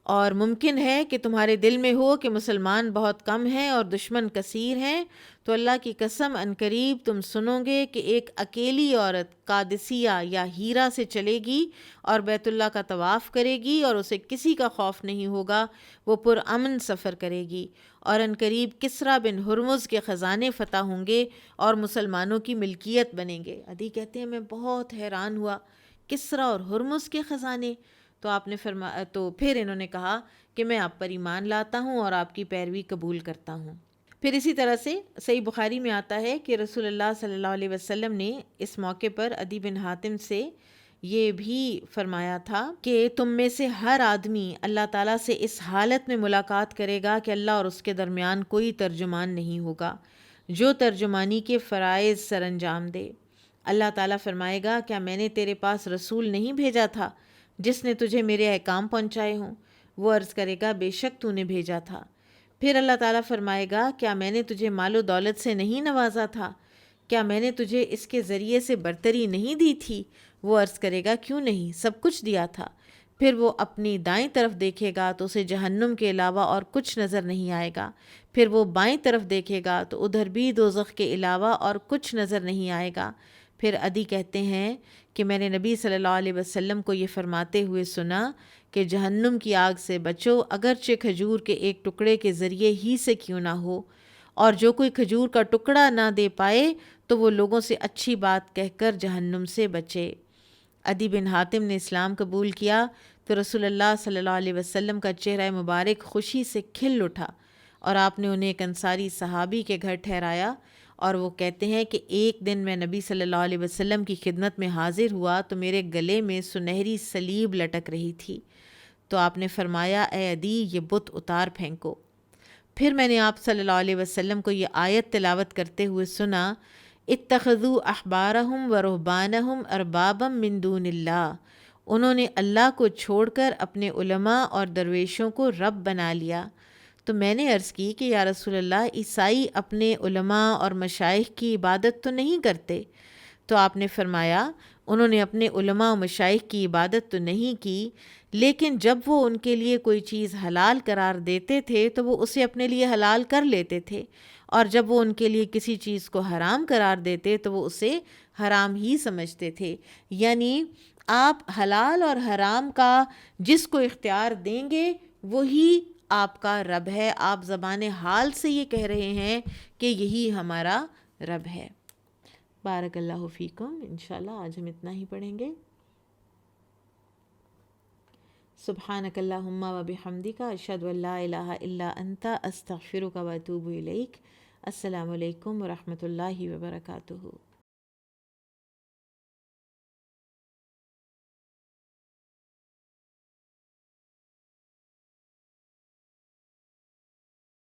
اور ممکن ہے کہ تمہارے دل میں ہو کہ مسلمان بہت کم ہیں اور دشمن کثیر ہیں، تو اللہ کی قسم عنقریب تم سنو گے کہ ایک اکیلی عورت قادسیہ یا ہیرا سے چلے گی اور بیت اللہ کا طواف کرے گی، اور اسے کسی کا خوف نہیں ہوگا، وہ پرامن سفر کرے گی، اور عنقریب کسریٰ بن ہرمز کے خزانے فتح ہوں گے اور مسلمانوں کی ملکیت بنیں گے۔ عدی کہتے ہیں میں بہت حیران ہوا، کسریٰ اور ہرمز کے خزانے؟ تو آپ نے تو پھر انہوں نے کہا کہ میں آپ پر ایمان لاتا ہوں اور آپ کی پیروی قبول کرتا ہوں۔ پھر اسی طرح سے صحیح بخاری میں آتا ہے کہ رسول اللہ صلی اللہ علیہ وسلم نے اس موقع پر عدی بن حاتم سے یہ بھی فرمایا تھا کہ تم میں سے ہر آدمی اللہ تعالیٰ سے اس حالت میں ملاقات کرے گا کہ اللہ اور اس کے درمیان کوئی ترجمان نہیں ہوگا جو ترجمانی کے فرائض سر انجام دے۔ اللہ تعالیٰ فرمائے گا کیا میں نے تیرے پاس رسول نہیں بھیجا تھا جس نے تجھے میرے احکام پہنچائے ہوں؟ وہ عرض کرے گا بے شک تو نے بھیجا تھا۔ پھر اللہ تعالیٰ فرمائے گا کیا میں نے تجھے مال و دولت سے نہیں نوازا تھا؟ کیا میں نے تجھے اس کے ذریعے سے برتری نہیں دی تھی؟ وہ عرض کرے گا کیوں نہیں، سب کچھ دیا تھا۔ پھر وہ اپنی دائیں طرف دیکھے گا تو اسے جہنم کے علاوہ اور کچھ نظر نہیں آئے گا، پھر وہ بائیں طرف دیکھے گا تو ادھر بھی دوزخ کے علاوہ اور کچھ نظر نہیں آئے گا۔ پھر عدی کہتے ہیں کہ میں نے نبی صلی اللہ علیہ وسلم کو یہ فرماتے ہوئے سنا کہ جہنم کی آگ سے بچو، اگرچہ کھجور کے ایک ٹکڑے کے ذریعے ہی سے کیوں نہ ہو، اور جو کوئی کھجور کا ٹکڑا نہ دے پائے تو وہ لوگوں سے اچھی بات کہہ کر جہنم سے بچے۔ عدی بن حاتم نے اسلام قبول کیا تو رسول اللہ صلی اللہ علیہ وسلم کا چہرہ مبارک خوشی سے کھل اٹھا، اور آپ نے انہیں ایک انصاری صحابی کے گھر ٹھہرایا، اور وہ کہتے ہیں کہ ایک دن میں نبی صلی اللہ علیہ وسلم کی خدمت میں حاضر ہوا تو میرے گلے میں سنہری سلیب لٹک رہی تھی، تو آپ نے فرمایا اے عدی یہ بت اتار پھینکو۔ پھر میں نے آپ صلی اللہ علیہ وسلم کو یہ آیت تلاوت کرتے ہوئے سنا، اتخذوا احبارہم و رہبانہم اربابا من دون اللہ، انہوں نے اللہ کو چھوڑ کر اپنے علماء اور درویشوں کو رب بنا لیا۔ تو میں نے عرض کی کہ یا رسول اللہ، عیسائی اپنے علماء اور مشائخ کی عبادت تو نہیں کرتے؟ تو آپ نے فرمایا انہوں نے اپنے علماء و مشائخ کی عبادت تو نہیں کی، لیکن جب وہ ان کے لیے کوئی چیز حلال قرار دیتے تھے تو وہ اسے اپنے لیے حلال کر لیتے تھے، اور جب وہ ان کے لیے کسی چیز کو حرام قرار دیتے تو وہ اسے حرام ہی سمجھتے تھے۔ یعنی آپ حلال اور حرام کا جس کو اختیار دیں گے وہی آپ کا رب ہے۔ آپ زبان حال سے یہ کہہ رہے ہیں کہ یہی ہمارا رب ہے۔ بارک اللہ فیکم۔ انشاءاللہ آج ہم اتنا ہی پڑھیں گے۔ سبحانک اللہم و بحمدک، اشہد ان لا الہ الا انت، استغفرک و اتوب الیک۔ السلام علیکم ورحمۃ اللہ وبرکاتہ۔